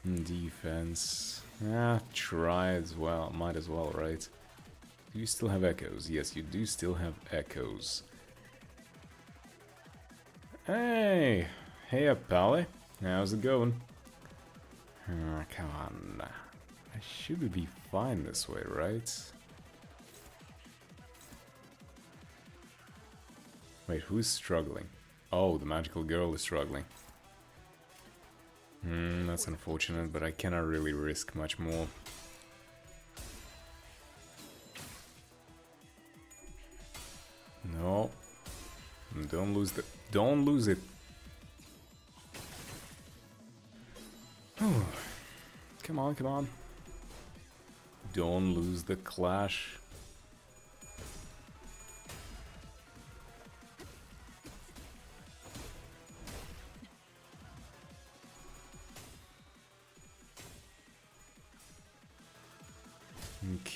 Defense. Try as well. Might as well, right? Do you still have echoes? Yes, you do still have echoes. Hey! Hey up, pally. How's it going? Come on. I should be fine this way, right? Wait, who's struggling? Oh, the magical girl is struggling. That's unfortunate, but I cannot really risk much more. No. Don't lose it. Come on. Don't lose the clash.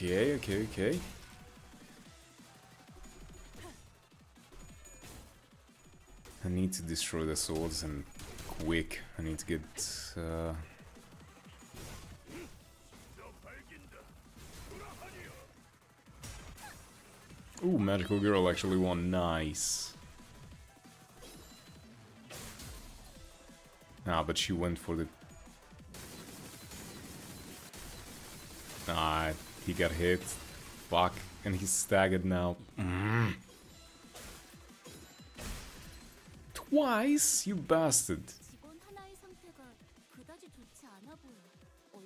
Okay. I need to destroy the swords and quick. I need to get Ooh, magical girl actually won. Nice. But she went for the... he got hit. Fuck. And he's staggered now. Twice? You bastard. 직원 하나의 상태가 그다지 좋지 않아 보여.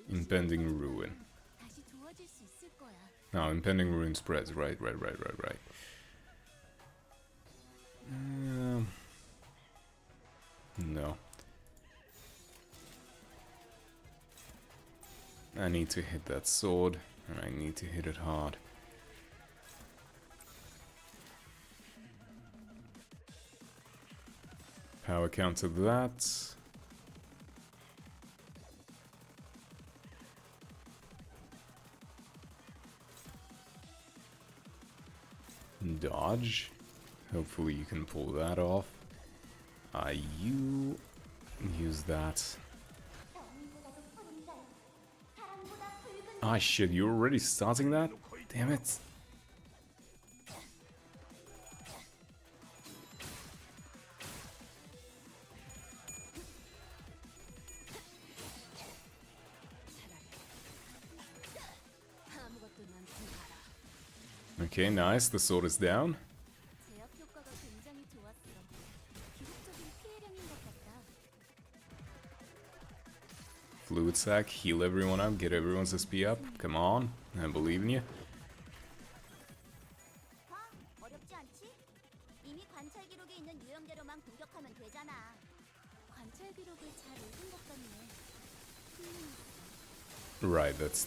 Impending ruin. 다시 좋아질 수 있을 거야. No, impending ruin spreads. Right. No. I need to hit that sword, and I need to hit it hard. Power counter that. Dodge. Hopefully you can pull that off. You use that. Ah shit, you're already starting that? Damn it. Okay, nice, the sword is down. 제압 효과가 굉장히 좋았어. 기록적인 피해량인 것 같다. Fluid sack, heal everyone up, get everyone's SP up. Come on, I believe in you. 봐, 어렵지 않지? 이미 관찰 기록에 있는 유형대로만 공격하면 되잖아. 관찰 기록을 잘 읽은 것 같네. Right, that's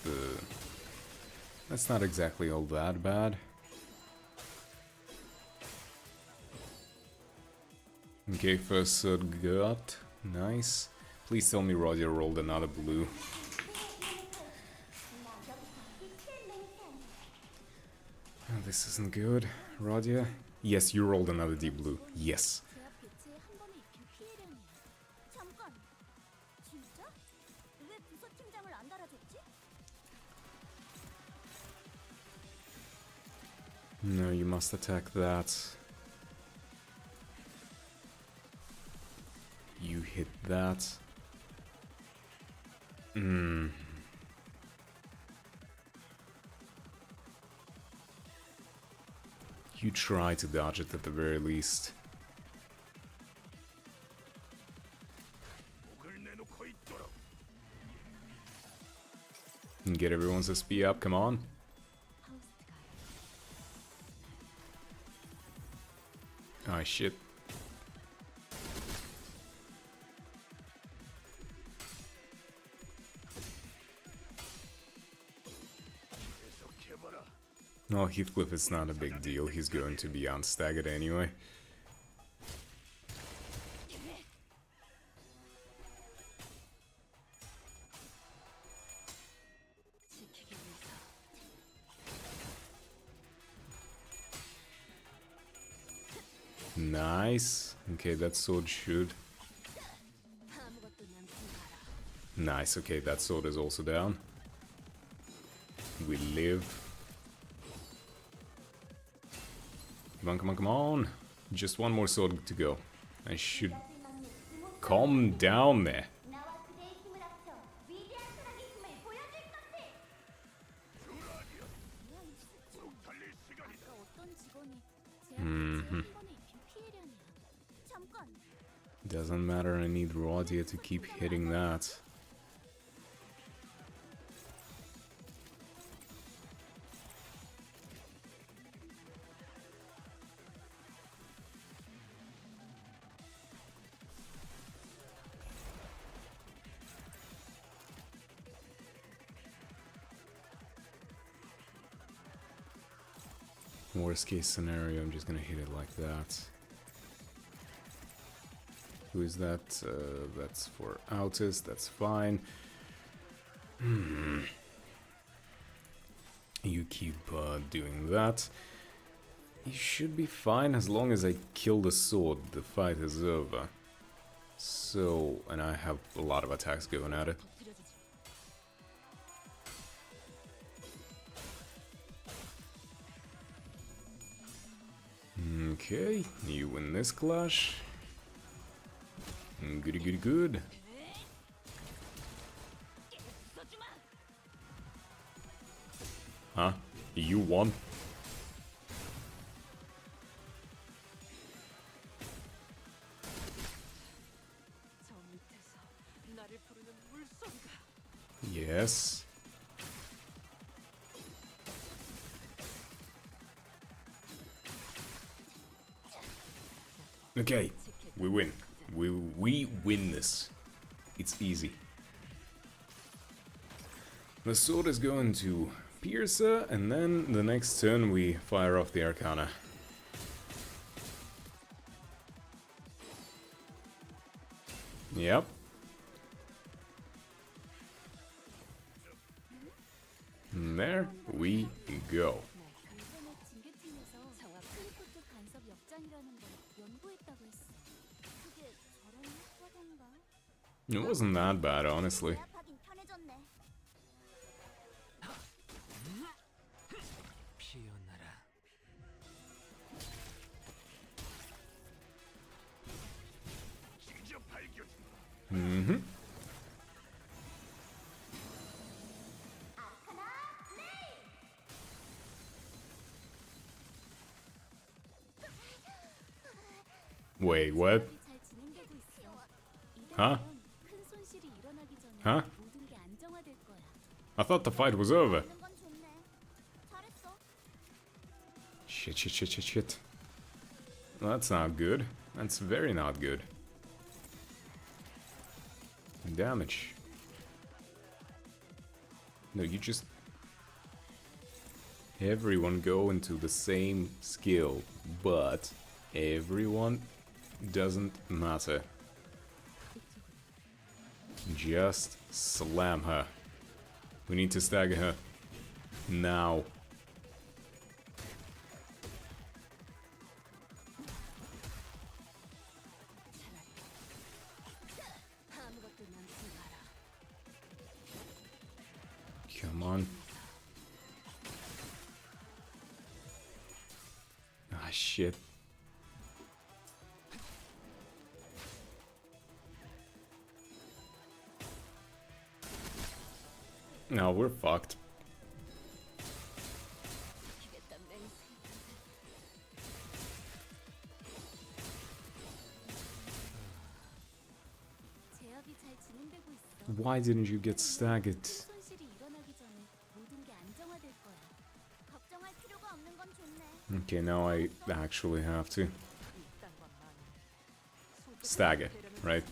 not exactly all that bad. Okay, first sword got. Nice. Please tell me Roger rolled another blue. Oh, this isn't good. Roger. Yes, you rolled another deep blue. Yes. 제압 개체에 한 번에 익힌 피해량이야. No, you must attack that. You hit that. Hmm. You try to dodge it at the very least. And get everyone's SP up, come on. Oh shit. No, Heathcliff is not a big deal. He's going to be unstaggered anyway. Nice. Okay, that sword should. Nice. Okay, that sword is also down. We live. Come on, come on, come on. Just one more sword to go. I should... Calm down there. Doesn't matter, I need Rodia to keep hitting that. Worst case scenario, I'm just gonna hit it like that. Who is that? That's for Autis, that's fine. You keep doing that. You should be fine as long as I kill the sword. The fight is over. So, and I have a lot of attacks going at it. Okay, you win this clash. Goody goody good. Huh? You won? Yes. Okay, we win. We win this. It's easy. The sword is going to pierce her, and then the next turn we fire off the Arcana. Yep. And there we go. It wasn't that bad, honestly. Mm-hmm. Wait, what? Huh? Huh? I thought the fight was over. Shit, shit, shit, shit, shit. Well, that's not good. That's very not good. Damage. No, you just... Everyone go into the same skill, but everyone doesn't matter. Just slam her. We need to stagger her. Now. Come on. shit. No, we're fucked. 죽이겠다, 맹세. 제압이 잘 진행되고 있어. Why didn't you get staggered? 손실이 일어나기 전에 모든 게 안정화될 거야. 걱정할 필요가 없는 건 좋네. Okay, now I actually have to 이딴 것만. stagger, right?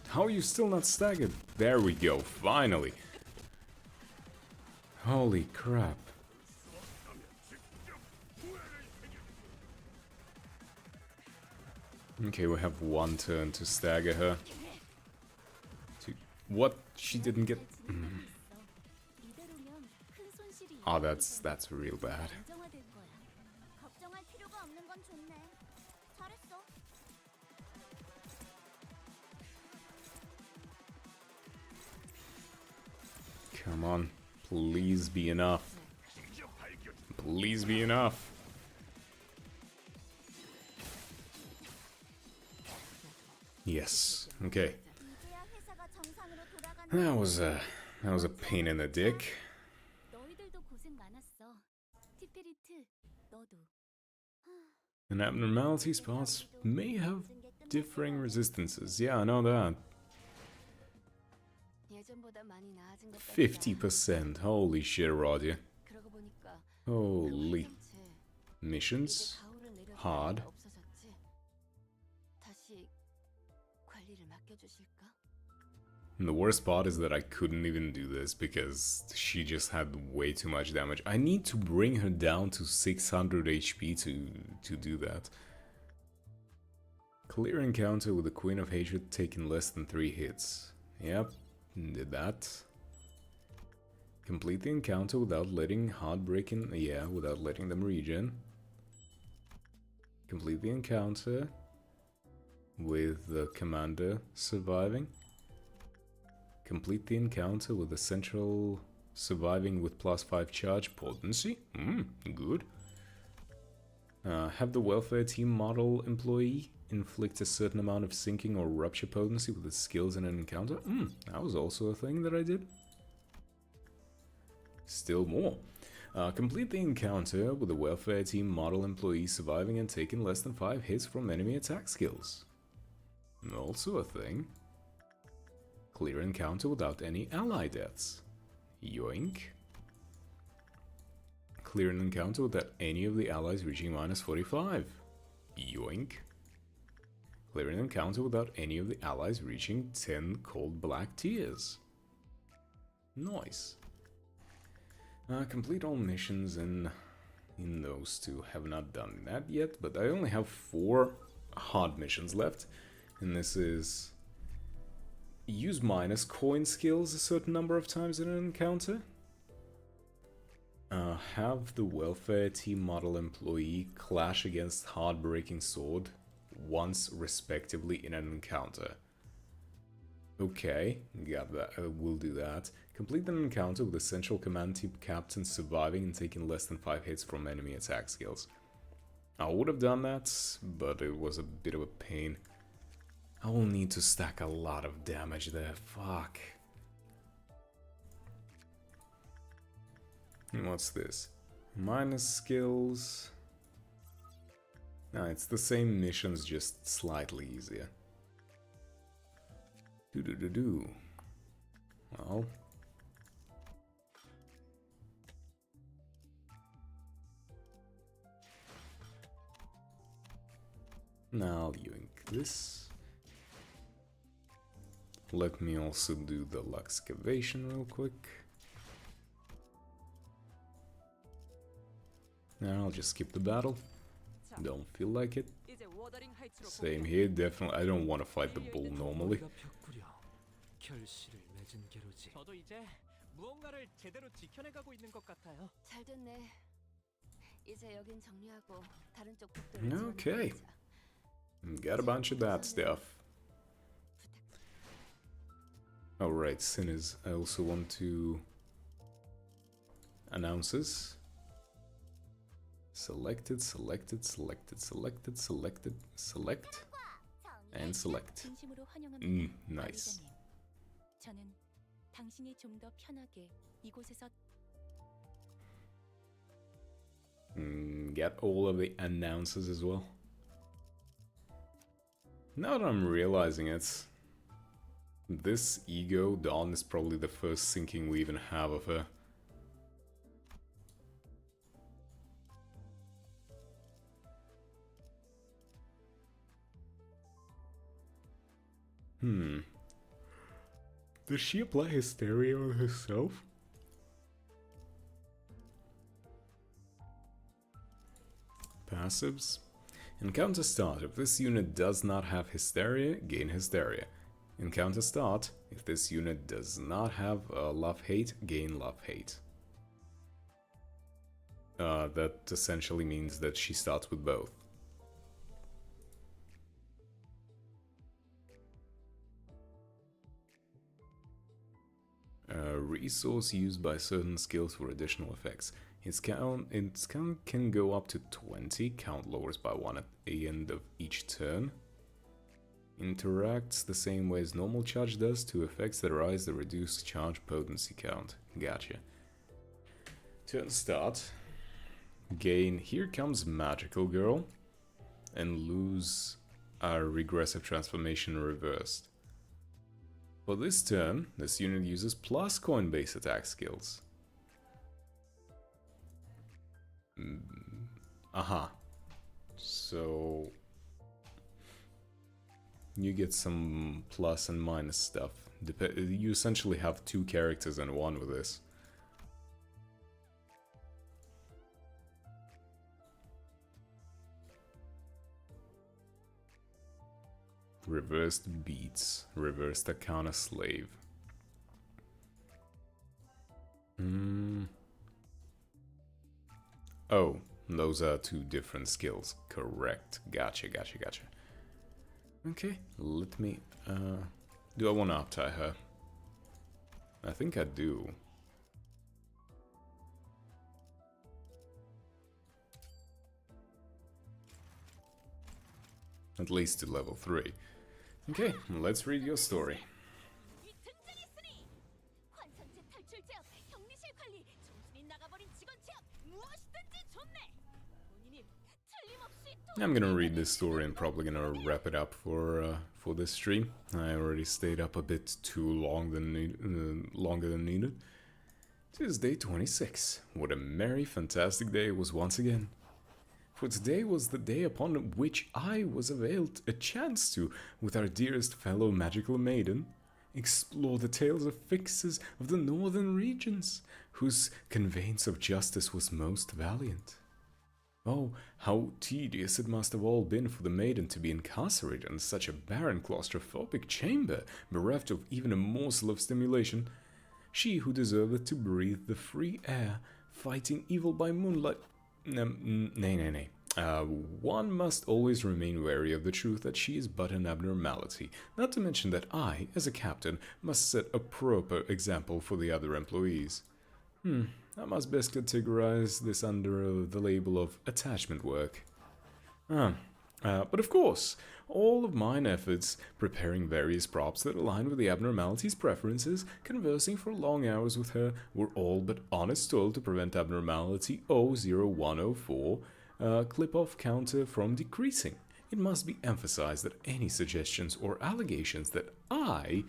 How are you still not staggered? There we go, finally. Holy crap. Okay, we have one turn to stagger her. What? She didn't get... 이대로면 큰 손실이 Oh, that's real bad. 안정화될 거야. 걱정할 필요가 없는 건 좋네. 잘했어. Come on, please be enough. Please be enough. Yes. Okay. 이제야 회사가 정상으로 돌아가는. That was a pain in the dick. 너희들도 고생 많았어. 티페리트, 너도. And abnormality spots may have differing resistances. Yeah, I know that. 예전보다 많이 나아진 것 같다. 50%. Holy shit, Roger. 그러고 보니까 Holy. 이제 Missions. 가오를 내려줄 hard. 필요가 없어졌지. 다시 관리를 맡겨주실까? And the worst part is that I couldn't even do this because she just had way too much damage. I need to bring her down to 600 HP to do that. Clear encounter with the Queen of Hatred taking less than 3 hits. Yep, did that. Complete the encounter without letting without letting them regen. Complete the encounter with the commander surviving. Complete the encounter with the central surviving with +5 charge potency. Good. Have the welfare team model employee inflict a certain amount of sinking or rupture potency with its skills in an encounter. That was also a thing that I did. Still more. Complete the encounter with the welfare team model employee surviving and taking less than 5 hits from enemy attack skills. Also a thing. Clear encounter without any ally deaths. Yoink. Clear an encounter without any of the allies reaching -45. Yoink. Clear an encounter without any of the allies reaching 10 cold black tears. Nice. Complete all missions in those two. Have not done that yet, but I only have 4 hard missions left. And this is... use minus coin skills a certain number of times in an encounter. Have the welfare team model employee clash against hard-breaking sword once respectively in an encounter. Okay, got that. We'll do that. Complete an encounter with the central command team captain surviving and taking less than 5 hits from enemy attack skills. I would have done that, but it was a bit of a pain. I will need to stack a lot of damage there, fuck. And what's this? Minus skills. No, it's the same missions, just slightly easier. Do. Well. Now I'll yoink this. Let me also do the excavation real quick. Now I'll just skip the battle. Don't feel like it. Same here, definitely. I don't want to fight the bull normally. 저도 이제 무언가를 제대로 지켜내가고 있는 것 같아요. 잘 됐네. 이제 여긴 정리하고 다른 쪽 복도를 Okay. Got a bunch of that stuff. Alright, Sinners, I also want to announce this. Selected, selected, selected, selected, selected, select, and select. 진심으로 환영합니다. Nice. 관리자님. 저는 당신이 좀 더 편하게 이곳에서 Get all of the announcers as well. Now that I'm realizing it, this ego, Dawn, is probably the first sinking we even have of her. Does she apply hysteria on herself? Passives. Encounter start. If this unit does not have hysteria, gain hysteria. Encounter start. If this unit does not have love-hate, gain love-hate. That essentially means that she starts with both. Resource used by certain skills for additional effects. Its count can go up to 20, count lowers by 1 at the end of each turn. Interacts the same way as normal charge does to effects that rise the reduced charge potency count. Gotcha. Turn start. Gain Here Comes Magical Girl. And lose our Regressive Transformation reversed. For this turn, this unit uses plus coin-based attack skills. So you get some plus and minus stuff. You essentially have two characters in one with this. Reversed beats, reversed Arcana Slave. Oh, those are two different skills. Correct. Gotcha. Okay, let me... do I want to up-tie her? I think I do. At least to level 3. Okay, let's read your story. I'm gonna read this story and probably gonna wrap it up for this stream. I already stayed up a bit too long longer than needed. It is day 26. What a merry, fantastic day it was once again. For today was the day upon which I was availed a chance to, with our dearest fellow magical maiden, explore the tales of fixes of the northern regions, whose conveyance of justice was most valiant. Oh, how tedious it must have all been for the maiden to be incarcerated in such a barren claustrophobic chamber, bereft of even a morsel of stimulation. She who deserved to breathe the free air, fighting evil by moonlight. Nay. One must always remain wary of the truth that she is but an abnormality, not to mention that I, as a captain, must set a proper example for the other employees. I must best categorize this under the label of attachment work. But of course, all of mine efforts, preparing various props that align with the abnormality's preferences, conversing for long hours with her, were all but honest toil to prevent abnormality 00104 clip-off counter from decreasing. It must be emphasized that any suggestions or allegations that I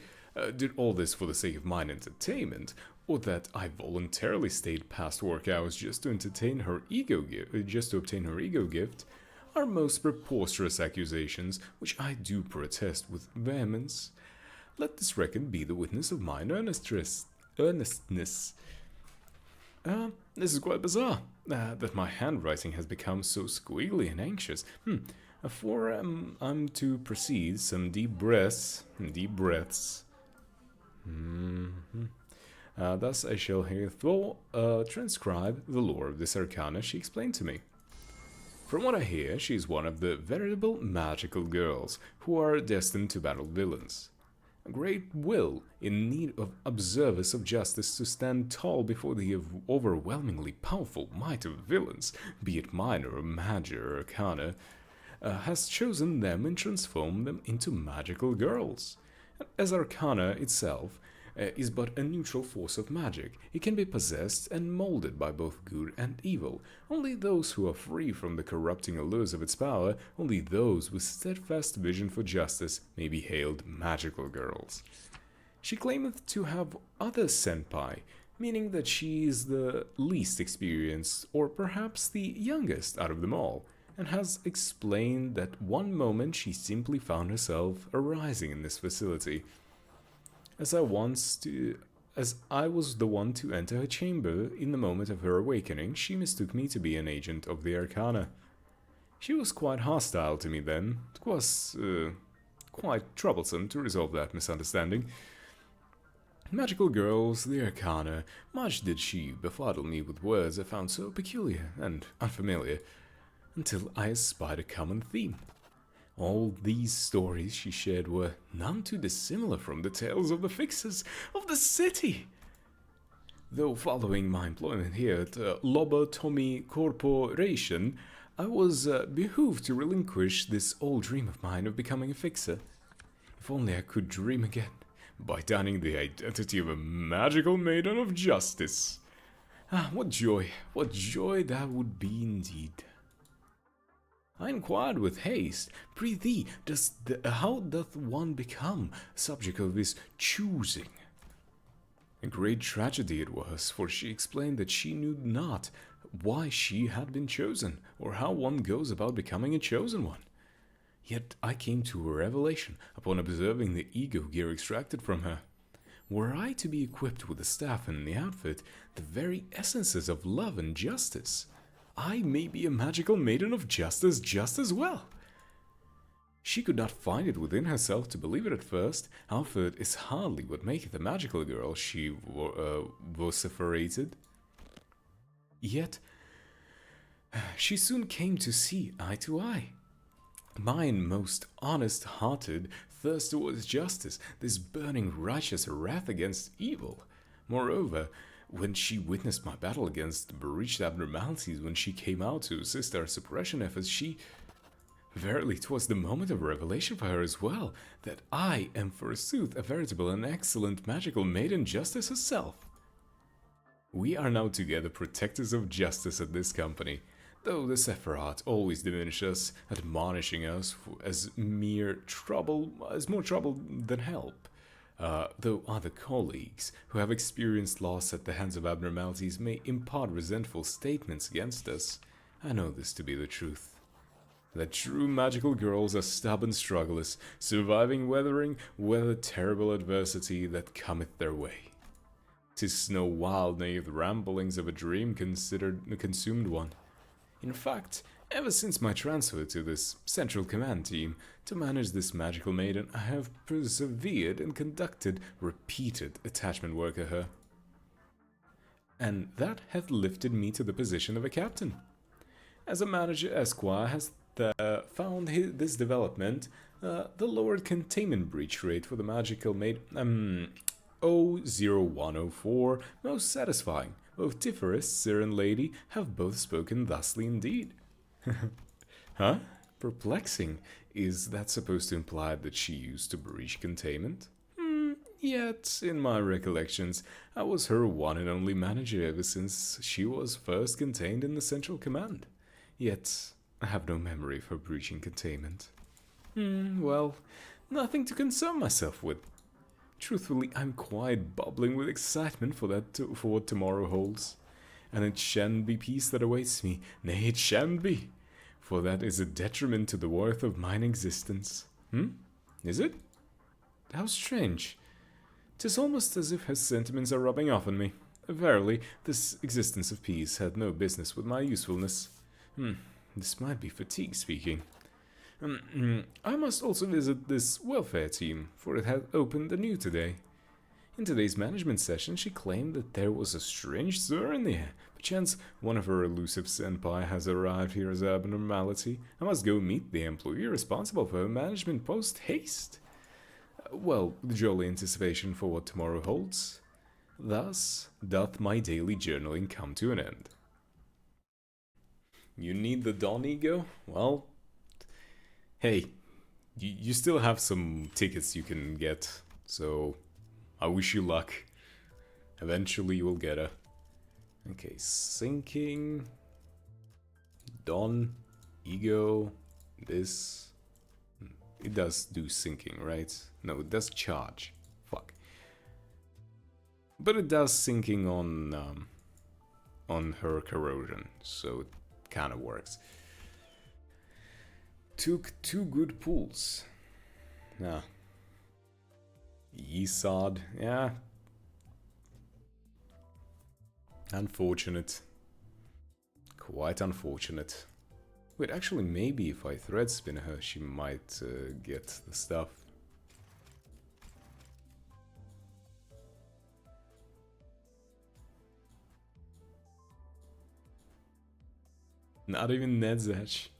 did all this for the sake of mine entertainment, or that I voluntarily stayed past work hours just to obtain her ego gift, are most preposterous accusations, which I do protest with vehemence. Let this record be the witness of mine earnestness. This is quite bizarre, that my handwriting has become so squiggly and anxious. For I'm to proceed, some deep breaths. Thus I shall herewith transcribe the lore of this arcana she explained to me. From what I hear, she is one of the veritable magical girls who are destined to battle villains. a great will in need of observers of justice to stand tall before the overwhelmingly powerful might of villains, be it minor or major arcana, has chosen them and transformed them into magical girls. As arcana itself is but a neutral force of magic, it can be possessed and molded by both good and evil. Only those who are free from the corrupting allures of its power, only those with steadfast vision for justice, may be hailed magical girls. She claimeth to have other senpai, meaning that she is the least experienced, or perhaps the youngest out of them all, and has explained that one moment she simply found herself arising in this facility. As I was the one to enter her chamber in the moment of her awakening, she mistook me to be an agent of the Arcana. She was quite hostile to me then. It was quite troublesome to resolve that misunderstanding. Magical girls, the Arcana, much did she befuddle me with words I found so peculiar and unfamiliar, until I espied a common theme. All these stories she shared were none too dissimilar from the tales of the fixers of the city. Though following my employment here at Lobotomy Corporation, I was behooved to relinquish this old dream of mine of becoming a fixer. If only I could dream again, by donning the identity of a magical maiden of justice. Ah, what joy that would be indeed. I inquired with haste, "Prithee, how doth one become subject of his choosing?" A great tragedy it was, for she explained that she knew not why she had been chosen, or how one goes about becoming a chosen one. Yet I came to a revelation upon observing the ego gear extracted from her. Were I to be equipped with the staff and the outfit, the very essences of love and justice, I may be a magical maiden of justice just as well. She could not find it within herself to believe it at first. Outfit is hardly what maketh a magical girl, she vociferated. Yet she soon came to see eye to eye. Mine most honest-hearted thirst towards justice, this burning righteous wrath against evil. Moreover, when she witnessed my battle against the breached abnormalities, when she came out to assist our suppression efforts, verily, 'twas the moment of revelation for her as well, that I am forsooth a veritable and excellent magical maiden justice herself. We are now together protectors of justice at this company, though the Sephiroth always diminish us, admonishing us as more trouble than help. Though other colleagues who have experienced loss at the hands of abnormalities may impart resentful statements against us, I know this to be the truth. That true magical girls are stubborn strugglers, surviving weather terrible adversity that cometh their way. 'Tis no wild, naive ramblings of a dream consumed one. In fact, ever since my transfer to this central command team to manage this magical maiden, I have persevered and conducted repeated attachment work at her. And that hath lifted me to the position of a captain. As a manager esquire has found this development, the lowered containment breach rate for the magical maiden 00104 most satisfying. Both Tiferys, Sir and Lady, have both spoken thusly indeed. Huh? Perplexing. Is that supposed to imply that she used to breach containment? Yet, in my recollections, I was her one and only manager ever since she was first contained in the Central Command. Yet, I have no memory of her breaching containment. Well, nothing to concern myself with. Truthfully, I'm quite bubbling with excitement for what tomorrow holds. And it shan't be peace that awaits me. Nay, it shan't be. For that is a detriment to the worth of mine existence. Is it? How strange. 'Tis almost as if her sentiments are rubbing off on me. Verily, this existence of peace had no business with my usefulness. This might be fatigue speaking. I must also visit this welfare team, for it had opened anew today. In today's management session, she claimed that there was a strange stir in the air. Perchance one of her elusive senpai has arrived here as abnormality. I must go meet the employee responsible for her management post haste. well, the jolly anticipation for what tomorrow holds. Thus doth my daily journaling come to an end. You need the Don ego? Well, hey, you still have some tickets you can get, so I wish you luck. Eventually you will get a... Okay, sinking... Don, ego, this... It does do sinking, right? No, it does charge. Fuck. But it does sinking on her corrosion, so it kind of works. Took 2 good pulls. Nah. Yesod, yeah. Unfortunate. Quite unfortunate. Wait, actually, maybe if I thread spin her, she might get the stuff. Not even Ned's Edge.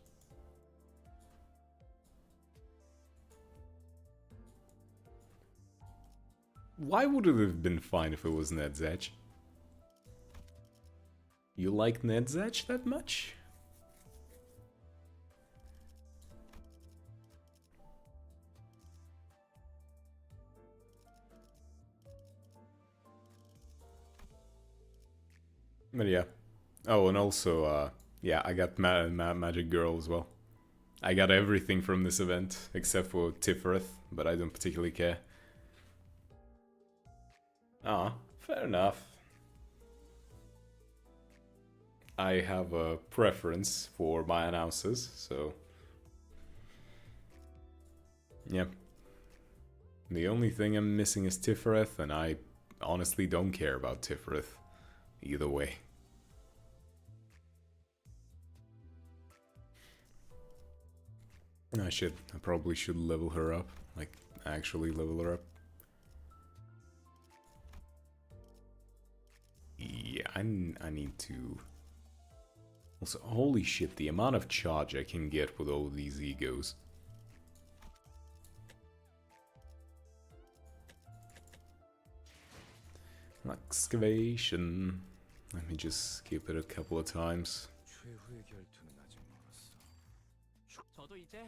Why would it have been fine if it was Ned's Edge? You like Ned's Edge that much? But yeah. Oh, and also, yeah, I got Magic Girl as well. I got everything from this event, except for Tiferet, but I don't particularly care. Ah, fair enough. I have a preference for my announcers, so... Yeah. The only thing I'm missing is Tiferet, and I honestly don't care about Tiferet either way. I probably should level her up, like actually level her up. Yeah, I need to... Also, holy shit, the amount of charge I can get with all of these egos. Excavation. Let me just skip it a couple of times. 저도 이제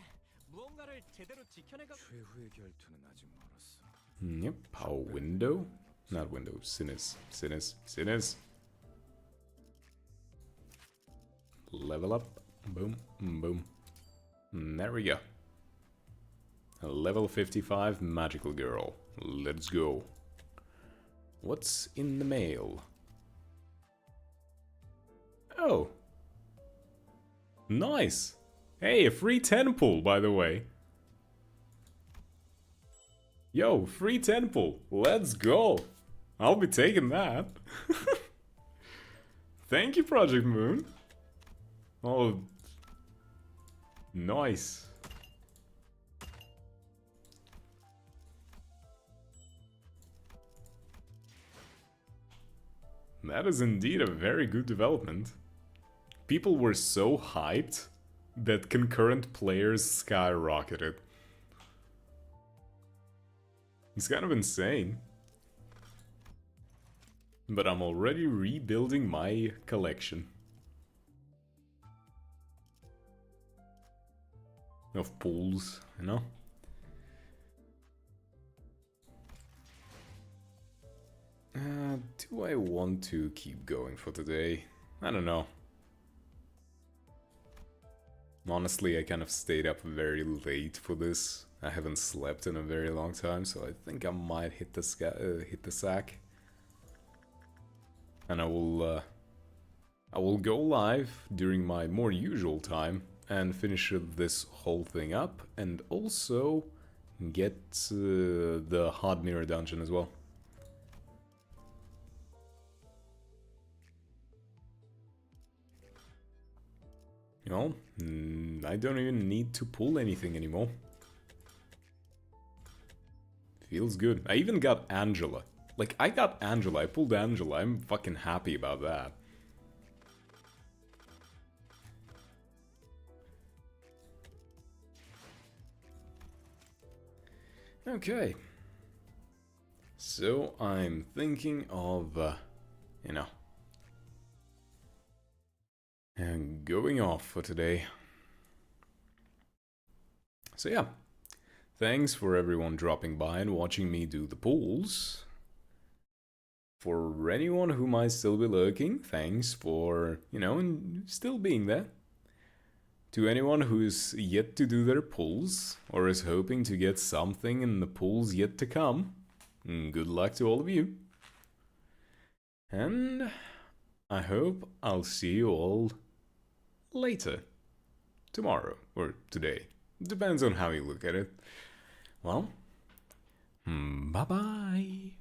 무언가를 제대로 지켜내가. 최후의 결투는 아직 멀었어. Yep, power window. Not window, sinners. Level up. Boom, boom. There we go. A level 55 magical girl. Let's go. What's in the mail? Oh. Nice. Hey, a free 10 pull, by the way. Yo, free 10 pull. Let's go. I'll be taking that. Thank you, Project Moon. Oh, nice. That is indeed a very good development. People were so hyped that concurrent players skyrocketed. It's kind of insane. But I'm already rebuilding my collection of pools, you know? Do I want to keep going for today? I don't know. Honestly, I kind of stayed up very late for this. I haven't slept in a very long time, so I think I might hit the sack. And I will go live during my more usual time and finish this whole thing up, and also get the hard mirror dungeon as well. You know, I don't even need to pull anything anymore. Feels good. I even got Angela. Like, I got Angela. I pulled Angela. I'm fucking happy about that. Okay. So I'm thinking of, you know, going off for today. So yeah, thanks for everyone dropping by and watching me do the pulls. For anyone who might still be lurking, thanks for, and still being there. To anyone who's yet to do their pulls, or is hoping to get something in the pulls yet to come, good luck to all of you. And I hope I'll see you all later. Tomorrow, or today. Depends on how you look at it. Well, bye-bye.